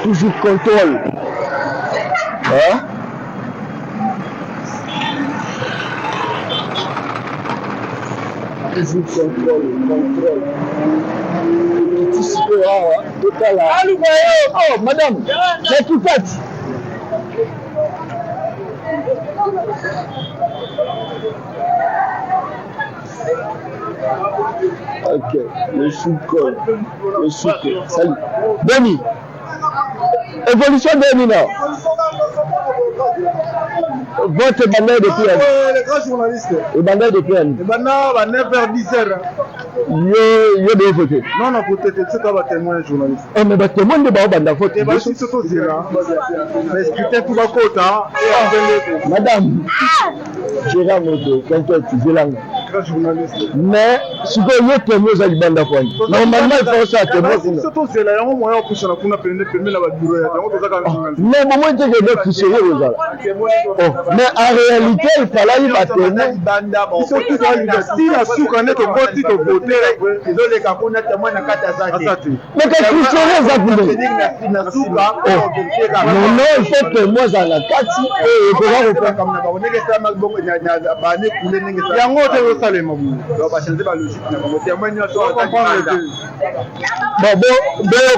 Toujours contrôle. Hein? Toujours contrôle. Oh, madame, c'est tout fait. Ok, le sous-col. Salut. Denis. Évolution de Mina. Votre bannière depuis les grands journalistes. Le bannière depuis elle. Le bannière à 9h10. Yo de voter. Non, pour c'est pas témoin journaliste. Oh, mais témoin de banda vote. Et si c'est tout là. Mais scrutin pour ma côte et madame. Gérard Moto, t'inquiète, j'ai langue. Mais si vous voulez témoin à l'ibanda point. Normalement il faut ça témoin. C'est là un moyen pour ça qu'on a permis la bureau. Mais moment que je vais toucher aux gens. Mais en réalité il fallait y battre banda bon. Surtout si la sous connaît que vote to voter ils ont les capona témoin na kata zaki. Mais que toucher ça pour non, il faut témoin à la kati et pour reprendre comme na on est que ça mal bon na bane couler ningi ça. Yango te salema bu. Donc ba changer ba logique na ba témoin na so bon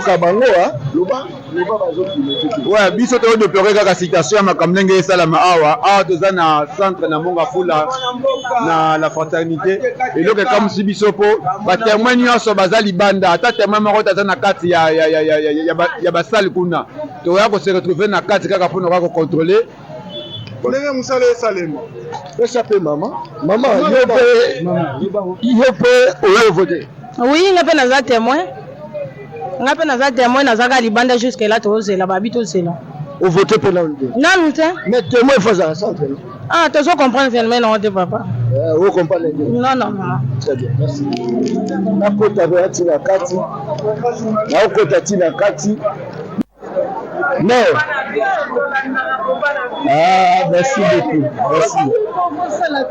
kabango hein. Ouais, biso to de pleurer kaka citation ma kamlenge salama awa toza na centre na monga fula na la fraternité et donc comme si biso po ba témoin nyonso bazali banda ata témoin moko taza na kati ya basali kuna to ya ko se retrouver na kati kaka pour ko contrôler. Ndenge musale salema. Échappé maman yo peut voter. Oui, ngape naza témoin. Ngape naza témoin nazaka libanda jusque là tozela babi tozela. Au voter pour non. Non, mais témoin faut ça centre. Ah, tu dois comprendre finalement non de papa. Vous comprenez. Non. Très bien, merci. Na kota veati na kati. Na kota tina kati. Non. Ah, merci beaucoup. Merci.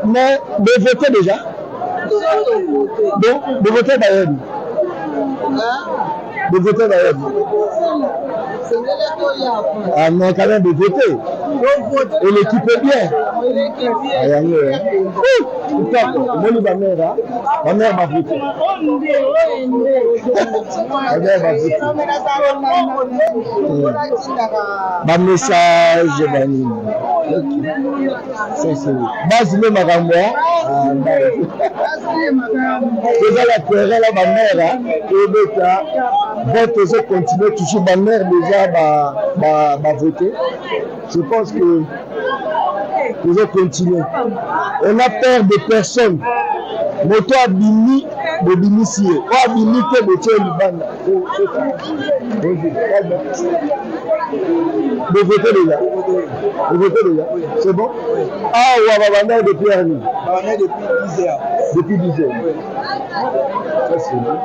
Mais de voter déjà. Donc, de voter d'ailleurs. De voter d'ailleurs. Ah non, quand même de voter. Et l'équipe est bien. Ma mère va voter. Ma message, base même à moi. Déjà la terre là, ma mère, et vote continuer toujours ma mère déjà va voter. Je pense que nous allons continuer. On a peur de personne. Moto Abini, bobimisi ye o abimi te botie libanda bovote déjà c'est bon awa babanda depuis ani depuis 10 heures ça c'est bon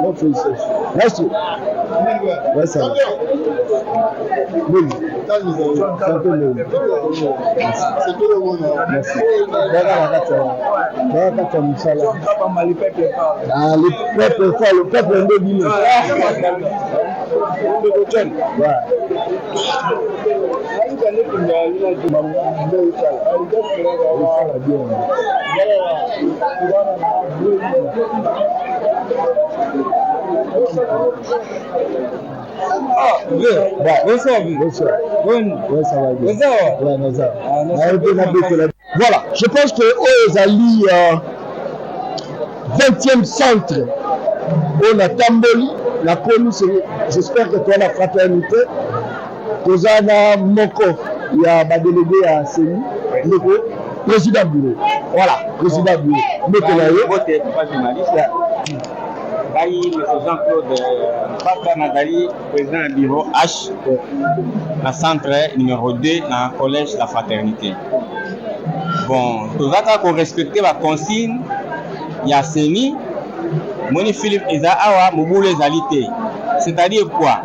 non félicitations merci ouais ça va oui merci le peuple nde bino Voilà, je pense que Ozali 20e centre on a Tamboli, la connu, j'espère que tu as la fraternité. Kozana Moko, il y a ma délégué à CENI, le président bureau. Voilà, président bureau. M. Jean-Claude Nazali, président du bureau H, la centre numéro 2 dans le collège La Fraternité. Bon, tout ça qu'on respecte la consigne, il y a CENI, Moni Philippe Ezaawa, Moboule Zalité. C'est-à-dire quoi?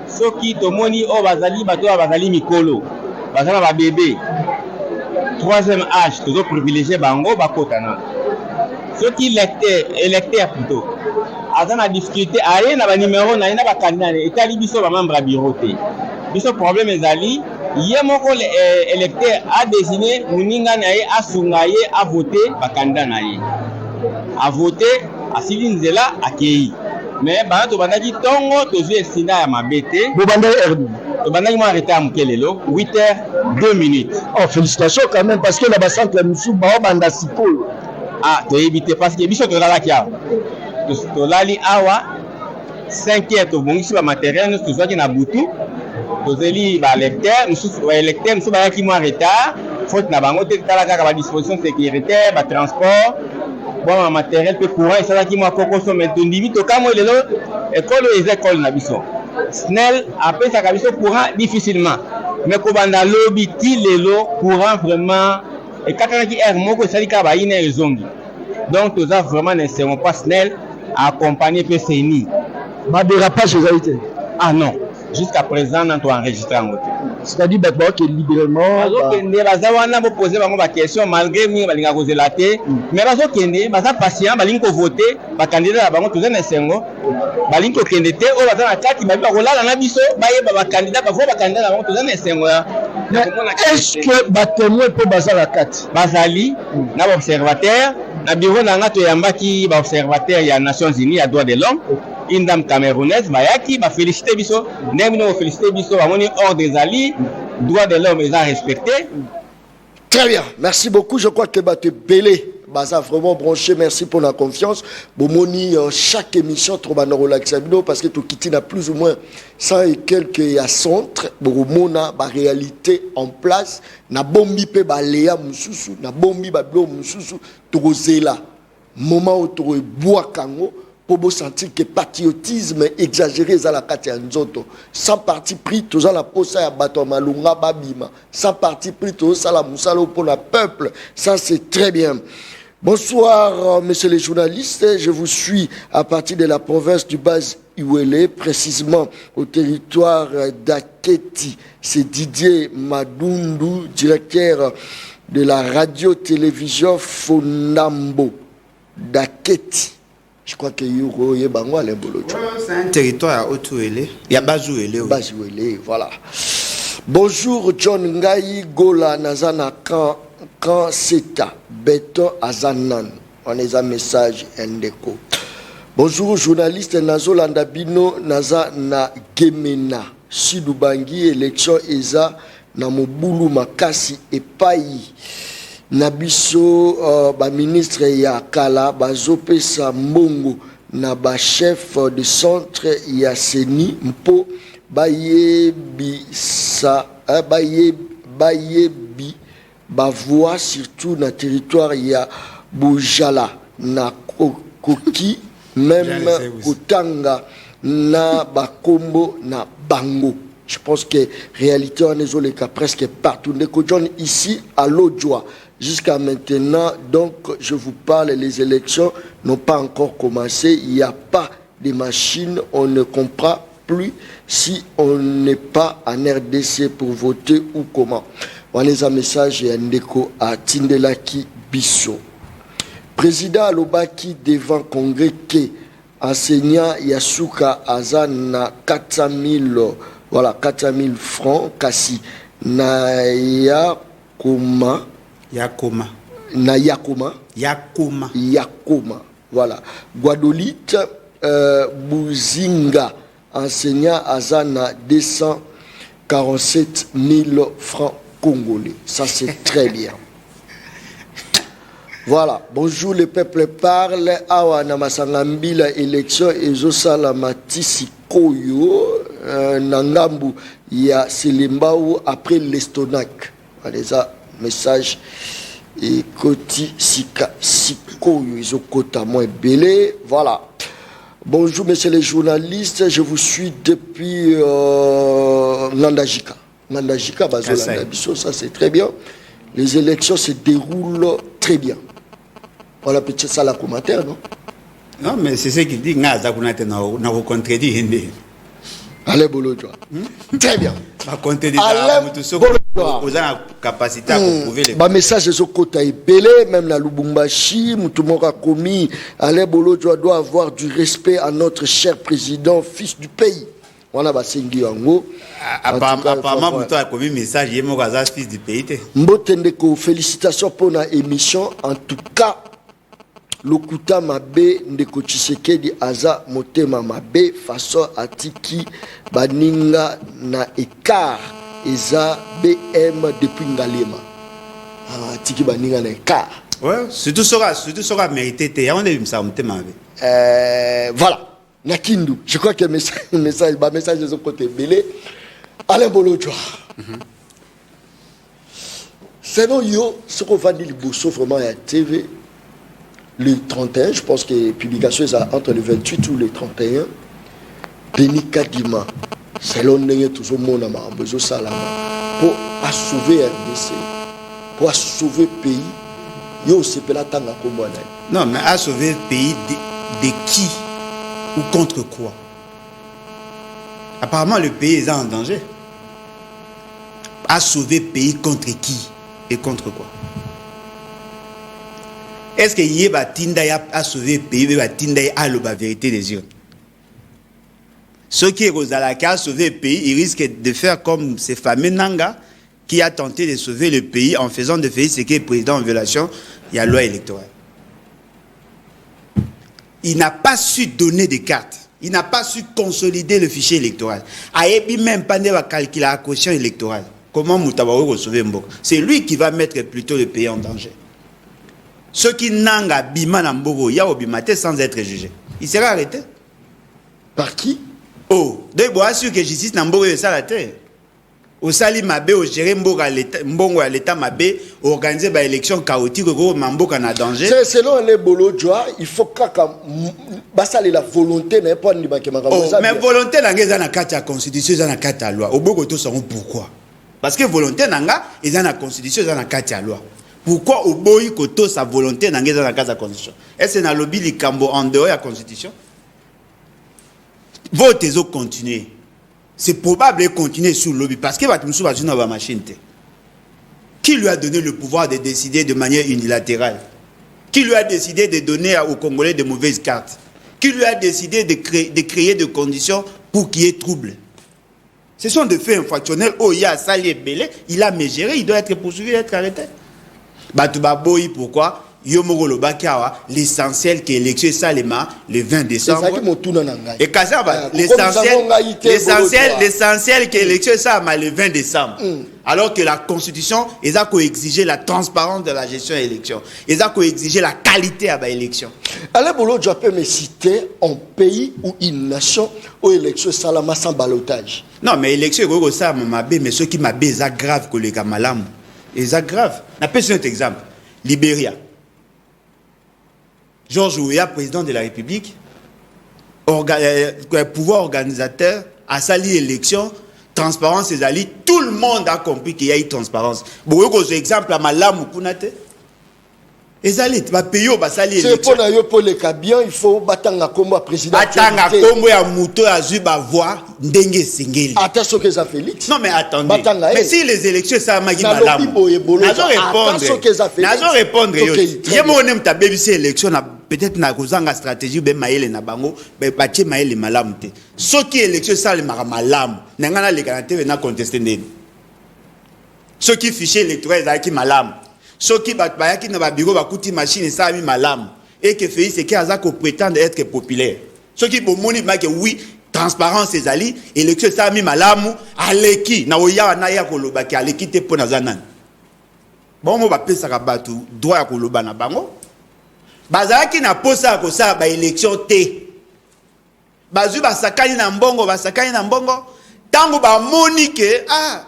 Ceux qui te moni au Bazali, Bazali Mikolo, Bazali va bébé. 3e âge, toujours privilégié Bango, Bakotana. Ceux qui électeurs plutôt. Azan a difficulté, aïe, n'a pas numéro, n'a pas candidat, et tali biso va membre à biroté. Biso problème est ali, yé moko électeur a désigné, Mouninga naïe, a sungaye, a voté, ba candidat naïe. A voté, a Sylvine Zela, a Kei. Mais, bah, tu vas dire, tongo, tu joues Sina à ma bête. Tu vas dire, arrêté à Mkelelo, 8h02. Oh, félicitations quand même, parce que la bassante, la moussou, bah, banda sipo. Ah, tu as évité, parce que biso, tu as la kia. Tu as li awa, 5h, tu as bon, ici, le matériel, tu as dit, na boutou. Tu as dit, bah, lecteur, nous, électeur, nous, bah, qui m'a retard. Faute, na bango, tu as la disposition sécuritaire, bah, transport. Bon, matériel peut courant et ça qui m'a coco mais ton limite au cas où il est là école les écoles n'abissons snell après ça cabisson courant difficilement mais qu'on va lobby ti lelo courant vraiment et quand on dit moko ça dit kaba ine zongi donc tout ça vraiment ne seront pas snell à accompagner PCNI ma dérapage réalité ah non jusqu'à présent on doit enregistrer en hôtel c'est-à-dire que libéralement alors que ne bazawana bo poser bango ba question malgré mi balinga ko zelaté mais bazo kende baza patient balinga ko voter ba candidat bango tous na sengo balinga ko kende te o baza na kati ba ko lala na biso ba yeba ba candidat ba vo ba candidat bango tous na sengo est-ce que ba témoin peut baza la kati bazali na ba observateur na bureau na ngato yambaki ba observateur ya Nations Unies à droits de l'homme une dame camerounaise bayaki ba féliciter biso ndemino féliciter biso ba moni ordre des alliés droits de l'homme ils ont respecté. Très bien, merci beaucoup. Je crois que tu es belé. Baza vraiment branché, merci pour la confiance. Bomoni, chaque émission, trop relaxabino parce que tu quittes na plus ou moins 100 et quelques à centre. Bomona, ba réalité en place. Na bombi pe ba léa mususu, na bombi ba blo mususu, torozela. Moment où tu bois kango. Pour sentir que patriotisme exagéré à la kati nzoto sans parti pris tous à la posa ya bato malunga babima sans parti pris tous à la musalo pour le peuple ça c'est très bien. Bonsoir messieurs les journalistes, je vous suis à partir de la province du Bas-Iwele, précisément au territoire d'Aketi. C'est Didier Madundu, directeur de la radio-télévision Fonambo d'Aketi. Je crois que c'est un territoire à Otouélé. Il y a Bazouélé. Bazouélé, voilà. Bonjour John Ngaï Gola Nazana quand Seta Beto Azanan. On est un message Ndeko. Bonjour journaliste Nazo Landabino Naza na Gemena. Sidubangi élection Eza na Mobulu Makasi et Payi. Nabiso ba ministre ya kala bazope sa mbongo na ba chef de centre ya CENI mpo bayebi sa bayebi ba voix surtout na territoire ya Bujala na ekoki même kotanga na bakombo na bango. Je pense que réalité en est le cas presque partout. Ndeko John ici à Lodjoa jusqu'à maintenant. Donc je vous parle, les élections n'ont pas encore commencé. Il n'y a pas de machines. On ne comprend plus si on n'est pas en RDC pour voter ou comment. On a un message et un Ndeko à Tindelaki Bisso. Président Alobaki devant Congrès que enseignant Yasuka Azana 400 000 voilà 400 000 francs kasi na Yakoma voilà Guadolite Bouzinga enseignant Azana 247 000 francs congolais. Ça c'est très bien. Voilà, bonjour le peuple parle. Awa na masangambila élection ezosala matisi koyo nangambu ya Selimbao après l'Estonac. Voilà ça message et koti sika sikoyo ezokota mo belé. Voilà. Bonjour messieurs les journalistes, je vous suis depuis Nandajika. Nandajika bazola biso, ça c'est très bien. Les élections se déroulent très bien. On a peut-être ça la commentaire, non? Non, mais c'est ce qu'il dit. N'a vous contredit. Allez, Bolodjoa. Très bien. Allez, Bolodjoa. Vous avez la capacité à prouver les. Bah, message de Sokota est belé, même la Lubumbashi, Moutoumora Komi. Allez, Bolodjoa doit avoir du respect à notre cher président, fils du pays. On a Basengi Yango. Apparemment, Moutou a commis message, il est mon fils du pays. Mbotendeko, félicitations pour la émission. En tout cas, Lokuta Mabe Ndeko Tshisekedi Aza Motema Mabe façon Atiki Baninga na écart Eza BM depuis Ngalema. Atiki Baninga na écart. Ouais, surtout sera mérité. Il y a un ça Motema Mabe. Voilà. Nakindu. Je crois que le message de son côté belé. Alain Bolodjoa. Sinon, ce qu'on va dire, le Bosso vraiment à la TV, le 31, je pense que la publication est entre le 28 ou le 31, Denis Kadima, c'est l'on est tout le monde a besoin de ça pour sauver RDC, pour sauver le pays. Yo, c'est pas la tanga comme non, mais à sauver le pays de qui ou contre quoi? Apparemment, le pays est en danger. À sauver le pays contre qui et contre quoi? Est-ce que Yeba Tindaya a sauvé le pays, Yeba Tindaya a la vérité des yeux? Ceux qui a sauvé le pays, ils risquent de faire comme ces fameux Nanga qui a tenté de sauver le pays en faisant de Félix Tshisekedi président en violation de la loi électorale. Il n'a pas su donner des cartes. Il n'a pas su consolider le fichier électoral. Il n'a même pas calculer la quotient électorale. Comment Moutabaou sauver Mboka? C'est lui qui va mettre plutôt le pays en danger. Ceux qui n'ont pas bima Nambogo, il y a obimate sans être jugé. Il sera arrêté. Par qui? Oh, donc bon, sûr que justice Nambogo est ça la terre. Au Sali Mabé, au gérer Mbongo à l'État Mabé, organiser une élection chaotique, Mamboka en danger. Selon les Bolodjoa, il faut que la volonté n'est pas ni mais volonté n'a pas na carte la constitution, na carte la loi. Au Bogoto seront pourquoi? Parce que volonté n'a pas na constitution, na carte la loi. Pourquoi au Boy Koto sa volonté n'a pas na carte la constitution? Est-ce que na lobby li Kambo en dehors de la constitution? Votez au continuer. C'est probable de continuer sous le lobby parce que va machine. Qui lui a donné le pouvoir de décider de manière unilatérale? Qui lui a décidé de donner aux Congolais de mauvaises cartes? Qui lui a décidé de créer des conditions pour qu'il y ait trouble? Ce sont des faits infractionnels. Oh, il y a Sali Belé, il a mégéré, il doit être poursuivi, être arrêté. Batoubaboui, pourquoi? Yomogolo Bakawa, l'essentiel qui est l'élection Salema le 20 décembre. Et Kazaba, l'essentiel qui est l'élection Salema le 20 décembre. Alors que la Constitution, ils ont exigé la transparence de la gestion de l'élection. Ils ont exigé la qualité à l'élection. Alain Bolo, je peux me citer un pays ou une nation où l'élection Salama sans balotage. Non, mais l'élection Salama, mais ceux qui m'abbent, ils aggravent que les Kamalam. Ils aggravent. On a un exemple. Libéria. Georges Weah, président de la République, pouvoir organisateur, a sali élection, transparence et ali, tout le monde a compris qu'il y a eu transparence. Bon, exemple à Malam ou Kunate. Ezali, tu vas payer au basali élection. C'est pour les cabiens, il faut battre comme président. Batanga comme ya muto azuba voir ndenge singeli. Attention que ça Félix. Non mais attendez. Mais si les élections ça magi Malam. Nazo répondre yo. Yemo onem ta BBC élection na peut-être na kozanga stratégie be maele na bango be batie maele Malam te. Soki élection ça le Malam. Nangana le garantie na contester ndeni. Soki fichier électoral za ki Malam. Ceux qui battent dans le bureau, bakouti machine, ça a mis malam. Et que Félix, c'est qu'il prétend être populaire. Ceux qui ont dit que oui, transparence, c'est ali, élection, ça a mis malam, aleki, na oya, na ya koloba, ki aleki te po na zanan. Bon, on va penser à battu, droit à koloba na bango. Bazaki na posa ko sa ba élection te. Bazu ba sakani na mbongo, tango ba monique,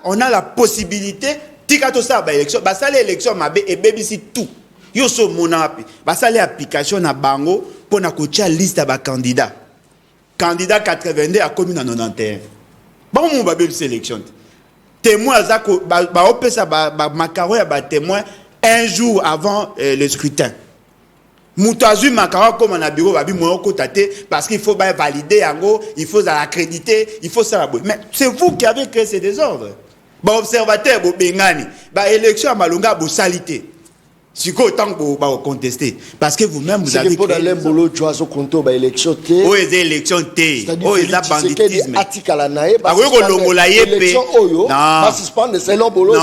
on a la possibilité. Tikato sa ba élection, ba sale élection mabe et BBC tout. Yo so monapi, ba sale application na bango pour na kocha liste ba candidat. Candidat 82 a commune en 91. Bon mon ba BBC élection. Témoin zako ba opesa ba makaro ya ba témoin un jour avant le scrutin. Moutazu makaro comme na bureau ba bi mo ko tate parce qu'il faut ba valider yango, il faut l'accréditer, il faut ça. Mais c'est vous qui avez créé ces désordres. Ba observateur bo bengani ba élection à Malunga bo salité si ko tant bo ba contester parce que vous-même vous avez pour d'aller bolo joazo konto ba élection té o les élections té o les banditisme atikala nae ba ko longola yepé non pas suspendre selon bolo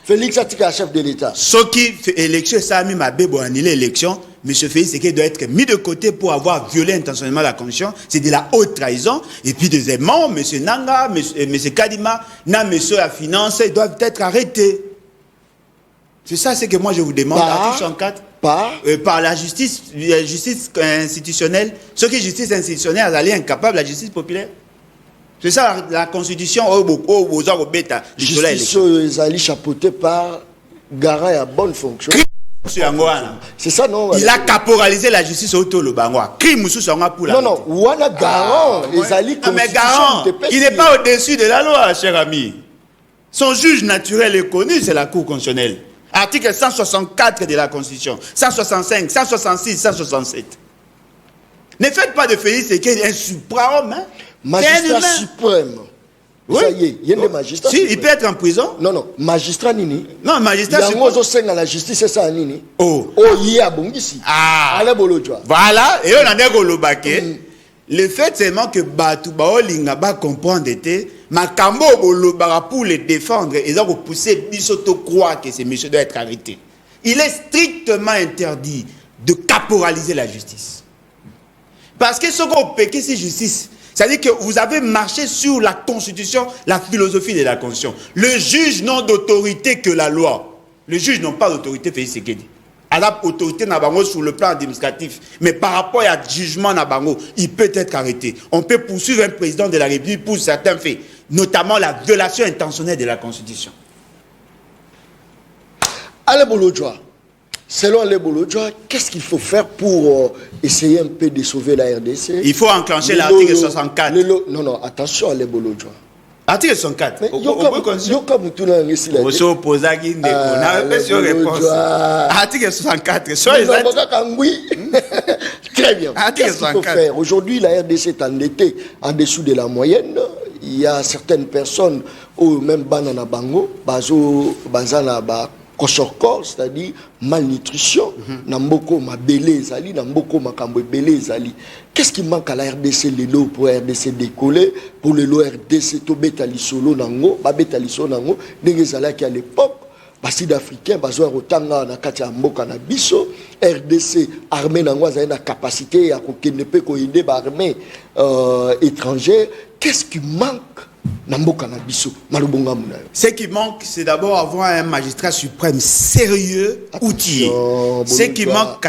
Félix Atika chef de l'état ce qui élection ça mi mabe bo annuler l'élection. Monsieur Félix, c'est qu'il doit être mis de côté pour avoir violé intentionnellement la Constitution. C'est de la haute trahison. Et puis, deuxièmement, monsieur Nanga, monsieur Kadima, monsieur la finance, ils doivent être arrêtés. C'est ça, c'est que moi je vous demande. Article 104. Par la justice institutionnelle. Ce qui est justice institutionnelle, elle est incapable, la justice populaire. C'est ça la Constitution. Justice, ils allaient chapeauter par garant à bonne fonction. C'est ça, non? Il a caporalisé la justice au Tolo Bangwa. Crime sous son pour la. Non, ou on a garant. Mais garant, il n'est pas au-dessus de la loi, cher ami. Son juge naturel est connu, c'est la Cour constitutionnelle. Article 164 de la Constitution, 165, 166, 167. Ne faites pas de Félix Tshisekedi un suprême. Magistrat suprême. Oui. Ça y est, il y a des magistrats. Si, il peut être en prison. Non, magistrat nini. Non, magistrat suprême. Il y a la justice, c'est ça nini. Oh, il y a bon ici. Allez, voilà, et on a dit que le fait seulement que Batu Baolinga va comprendre était Makambo Bolobara pour les défendre, ils ont poussé Bisoto croire que ces messieurs doivent être arrêtés. Il est strictement interdit de caporaliser la justice. Parce que ce qu'on peut, c'est justice. C'est-à-dire que vous avez marché sur la Constitution, la philosophie de la Constitution. Le juge n'a d'autorité que la loi. Le juge n'a pas d'autorité, Félix Tshisekedi. Elle a autorité Nabango sur le plan administratif. Mais par rapport à jugement Nabango, il peut être arrêté. On peut poursuivre un président de la République pour certains faits, notamment la violation intentionnelle de la Constitution. Allez, Bolodjoa. Selon les Bolodjoa, qu'est-ce qu'il faut faire pour essayer un peu de sauver la RDC? Il faut enclencher l'article 64. Non, attention, les Bolodjoa. Article 64. Vous opposez à qui? Article 64. Très bien. Qu'est-ce qu'il faut faire? Aujourd'hui, la RDC est endettée en dessous de la moyenne. Il y a certaines personnes, ou même Banana Bango, Bazana Koshorkor, c'est-à-dire malnutrition, Namboko Mabele Zali, Namboko Makambo Bele Zali. Qu'est-ce qui manque à la RDC Lelo pour RDC décoller, pour le RDC Tobetali Solo Nango, Babetali Solo Nango, Negezala qui à l'époque, Basid africain, Bazoa Rotanga, Nakatia Mboka Nabiso, RDC, armée Nango, a une capacité à Kokenepe Koinde, armée étrangère. Qu'est-ce qui manque? Ce qui manque, c'est d'abord avoir un magistrat suprême sérieux, outillé. Ce qui manque,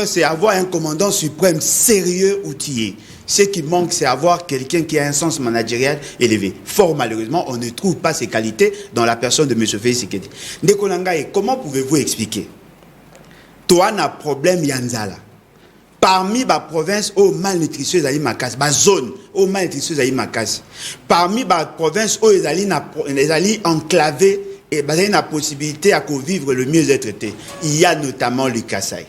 c'est avoir un commandant suprême sérieux, outillé. Ce qui manque, c'est avoir quelqu'un qui a un sens managérial élevé. Fort malheureusement, on ne trouve pas ces qualités dans la personne de M. Félix Tshisekedi. Ndekolangaye, comment pouvez-vous expliquer toi na problème yanzala. Parmi les provinces où malnutrition est makasi, la zone où malnutrition est makasi. Parmi les provinces où ils allaient enclavés et ils ont la possibilité à vivre le mieux-être. Il y a notamment le Kasaï.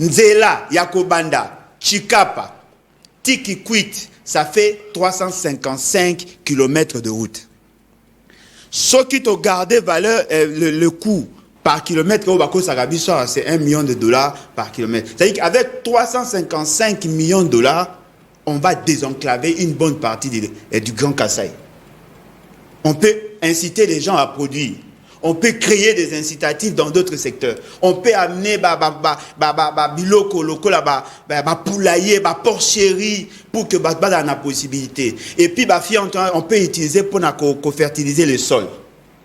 Nzela, Yakobanda, Chikapa, Tikikwit, ça fait 355 km de route. Ce qui te gardé valeur, le coût par kilomètre, c'est 1 million de dollars par kilomètre. C'est-à-dire qu'avec 355 millions de dollars, on va désenclaver une bonne partie du Grand Kasaï. On peut inciter les gens à produire. On peut créer des incitatifs dans d'autres secteurs. On peut amener biloko loko là poulailler, porcherie pour que dans la possibilité. Et puis on peut utiliser pour fertiliser le sol.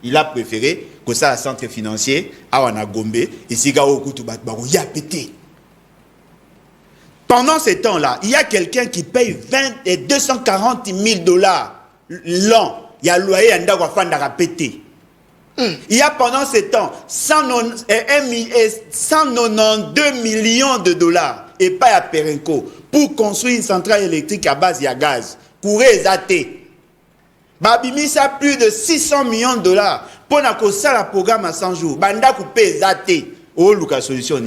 Il a préféré que ça, un centre financier, à Gombe, ici, pendant ce temps-là, il y a quelqu'un qui paye 240 000 dollars l'an. Il y a loyer à pété. Il y a pendant ce temps 192 millions de dollars et pas à Perenco pour construire une centrale électrique à base de gaz. Pour résater. Babimisa plus de 600 millions de dollars pour un programme à 100 jours. Banda coupé zate. Oh, Lucas solution.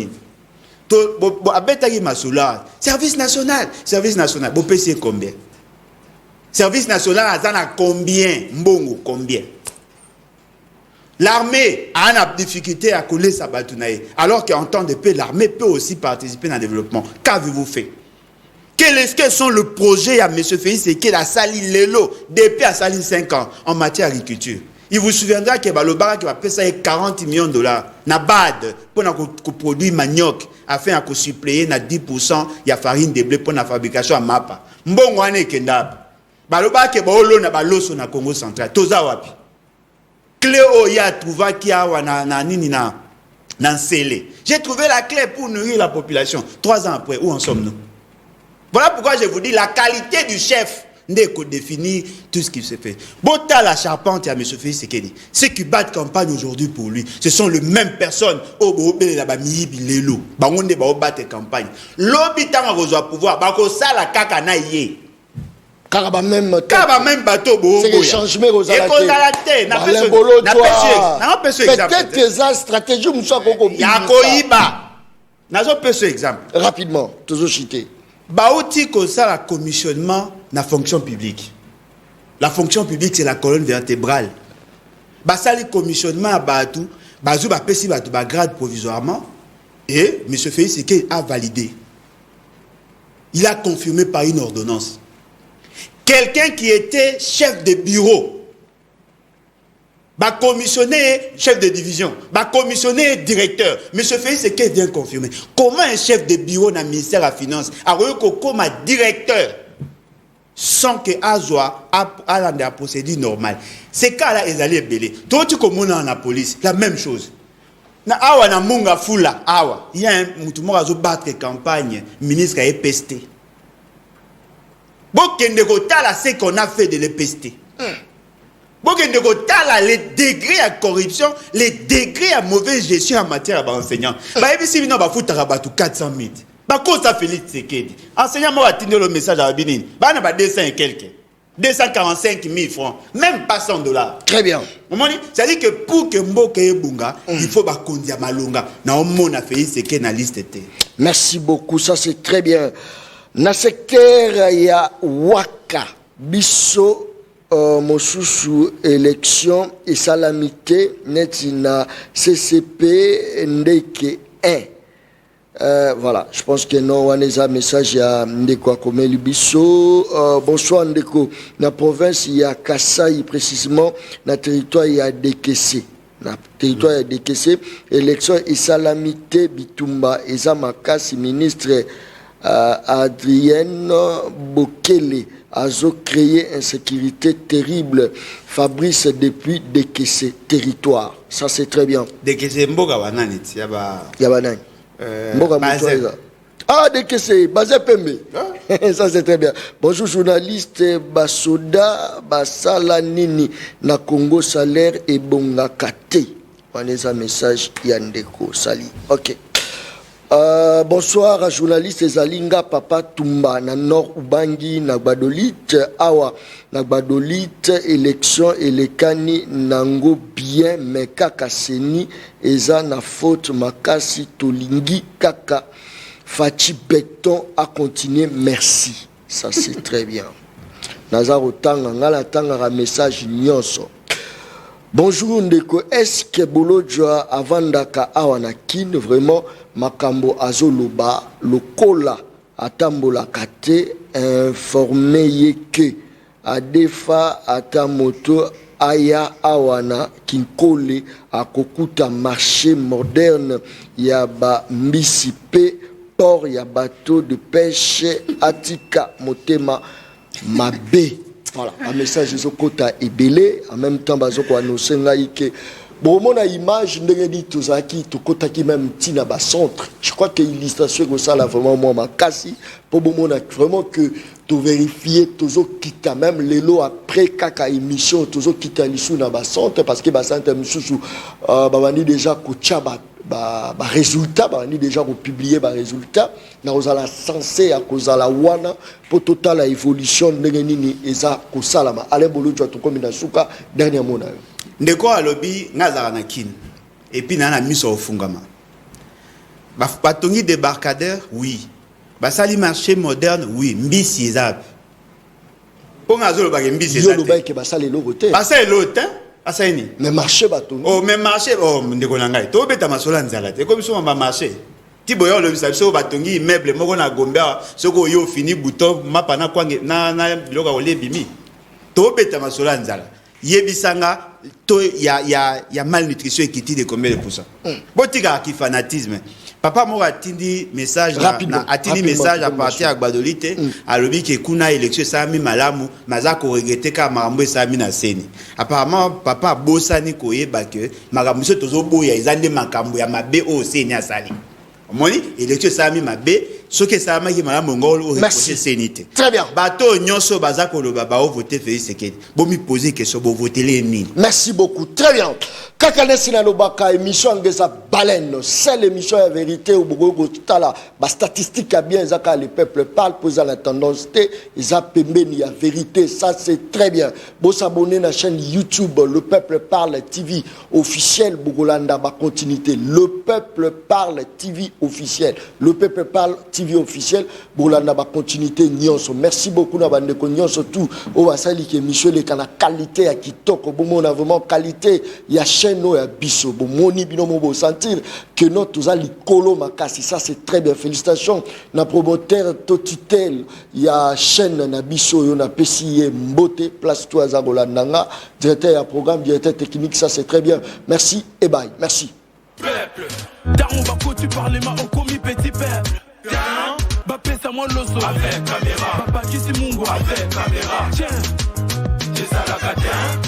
Service national. Service national. Vous payez combien? Service national, à combien? Mbongo, combien? L'armée a une difficulté à coller sa batounaï. Alors qu'en temps de paix, l'armée peut aussi participer dans le développement. Qu'avez-vous fait? Quels sont les projets à M. Félix Tshisekedi a sali Lelo depuis à sali 5 ans en matière d'agriculture? Il vous souviendra que le Barak va payer 40 millions de dollars na BAD pour produire manioc afin de suppléer na 10% de farine de blé pour la fabrication à MAPA. Mbongo ane kendab. Le Barak va olo na baloso na Congo central. Toza wapi. Cléo ya trouva qui a na nini na Nsele. J'ai trouvé la clé pour nourrir la population. 3 ans après, où en sommes-nous? Voilà pourquoi je vous dis la qualité du chef n'est que définir tout ce qui se fait. Bota la charpente à M. Félix Tshisekedi. Ceux qui battent campagne aujourd'hui pour lui, ce sont les mêmes personnes au Bobé la Bamibi Lelo. Bangonde ba battre campagne. L'obitang a besoin de pouvoir. Bako ça la kaka na yé. Kaba même bateau bo. C'est le changement aux alatés. Peut-être que ça stratégie moussa koko. Yakoiba. Nazo peut ce exemple. Rapidement, toujours cité. Baouti ko ça la commissionnement na fonction publique. La fonction publique c'est la colonne vertébrale. Basali commissionnement à Batou, bazou ba pesi batou ba grade provisoirement et M. Félix Tshisekedi a validé. Il a confirmé par une ordonnance. Quelqu'un qui était chef de bureau, commissionné chef de division, commissionné directeur. M. Félix Tshisekedi vient confirmer. Comment un chef de bureau dans le ministère de la Finance a reconnu comme directeur sans que Azoa a la procédure normale? Ces cas-là, ils allaient belé. Toi, tu commandes dans la police, la même chose. Il y a un mouton qui a battu campagne, ministre a épesté. C'est ce qu'on a fait de l'épesté. Les degrés à corruption, les degrés à mauvaise gestion en matière d'enseignants. Si nous avons 400 000, comment ça Félix Tshisekedi? Enseignant, moi, atteindre le message à Abinin. Il y a 200 et quelques. 245 000 francs. Même pas 100 $. Très bien. C'est-à-dire que pour que Mboka et Bunga, il faut conduire Malonga. Dans le monde, Félix Tshisekedi dans la liste. Merci beaucoup. Ça, c'est très bien. Dans le secteur, il y a Waka, Bisso, Mosusu, élection et salamité, netina CCP, Ndeke 1. Voilà, je pense que non, on a un message à Ndeko Akomeli Bisso. Bonsoir Ndeko. Dans la province, il y a Kasaï, précisément, dans le territoire, il y a Dekese. Dans le territoire, il y a Dekese. Élection et salamité, Bitumba, et Zamakasi, ministre. Adrienne Bokele a créé une insécurité terrible. Fabrice depuis Dekese territoire. Ça c'est très bien. Dekese Mboga Banani. Yabanani. Mboga Moutoisa. Ah, Dekese, Bazé Pembe. Ça c'est très bien. Bonjour journaliste Basoda Basala Nini. Na Congo salaire et Bonga Kate. Waneza message Yandeko Sali. OK. Bonsoir à journaliste Zalinga Papa Tumba na Nord Ubangi na Badolite awa na Badolite élection elekani nango bien mais kaka seni eza na faute makasi tolingi kaka Fachi Beton a continué merci. Ça c'est très bien. Nazaro tanga ngala tanga message nyonso. Bonjour Ndeko, est-ce que Bolodjoa avandaka awana kin vraiment makambo azoloba lokola atambola kate informé yeke adefa atamoto aya awana kinkole akokuta marché moderne ya ba mbisipe port ya bateau de pêche atika motema mabe. Voilà, un message de Kota est belé, en même temps, Bazoko annonce que bon, mon image n'est dit tout ça qui tout Kota qui même tina bas centre. Je crois que l'illustration que ça là vraiment moi ma casse pour bon mon vraiment que tu vérifier toujours quitte même les lots après kaka émission toujours quitte l'issue na bas centre parce que bas centre monsieur babani déjà kochaba ba résultat ba ni déjà republier ba résultat na ozala censé à cause la wana pour total la évolution ndenge nini eza ko salama ale bolo tu to komina suka dernier mona ndeko alobi ngazara na kin et puis na miso ofungama ba patongi débarcadère oui ba sali marché moderne oui mbisi eza pour ngazolo ba mbisi eza yo lo ba ke ba sali logote ba sali logote Asaini. Mais marché bateau. Oh, mais marché, oh, ndeko nangai. To beta masola nzala. Te comme ça marché. Ti boyo le biso batongi immeuble moko na Gombe, soko yo fini bouton mapana kwange na biloka ole bimi. To beta masola nzala. Yebisanga to ya malnutrition ekiti de combien de pourcents. Botika ki fanatisme. Papa mora atindi message atindi message à partir à Badolite alobi ke kuna élection sami malamu mazako regretter ka makambo sami na seni. Apparemment papa bosani koyeba ke makambo so tozo boya ezande makambo ya mabe o seni asali. Omoni élection sami mabe soke sama ki malamu ngolo o reprocher senité. Très bien. Bato nyonso bazako lo baba o voter Félix Sekedi. Bo mi poser question bo voter les ni. Merci beaucoup. Très bien. Kakanesi na lobaka émission ngeza baleine, c'est l'émission la vérité au Bogo Tala. Ba statistique a bien zaka le peuple parle poser la tendance té, za pembeni ya vérité, ça c'est très bien. Bo s'abonner na chaîne YouTube Le Peuple Parle TV officiel Bogolanda ba continuité. Le Peuple Parle TV officiel. Le Peuple Parle TV officiel Bogolanda ba continuité nyonso. Merci beaucoup na bande ko nyonso tout o basali ke émission le kana qualité ya kitoko bo mona vraiment qualité ya no ya biso bo moni bino mo bo sentir que notre ali kolo makasi ça c'est très bien félicitations na promoteur totitel ya chaîne na biso yo na PCE Mbote place toi Zagola Nanga directeur ya programme directeur technique ça c'est très bien merci et bye merci peuple Daron Bako tu parles ma au commis petit peuple tiens ba pesa moi loso avec caméra papa Kisi Mungu avec caméra tiens c'est ça la cadence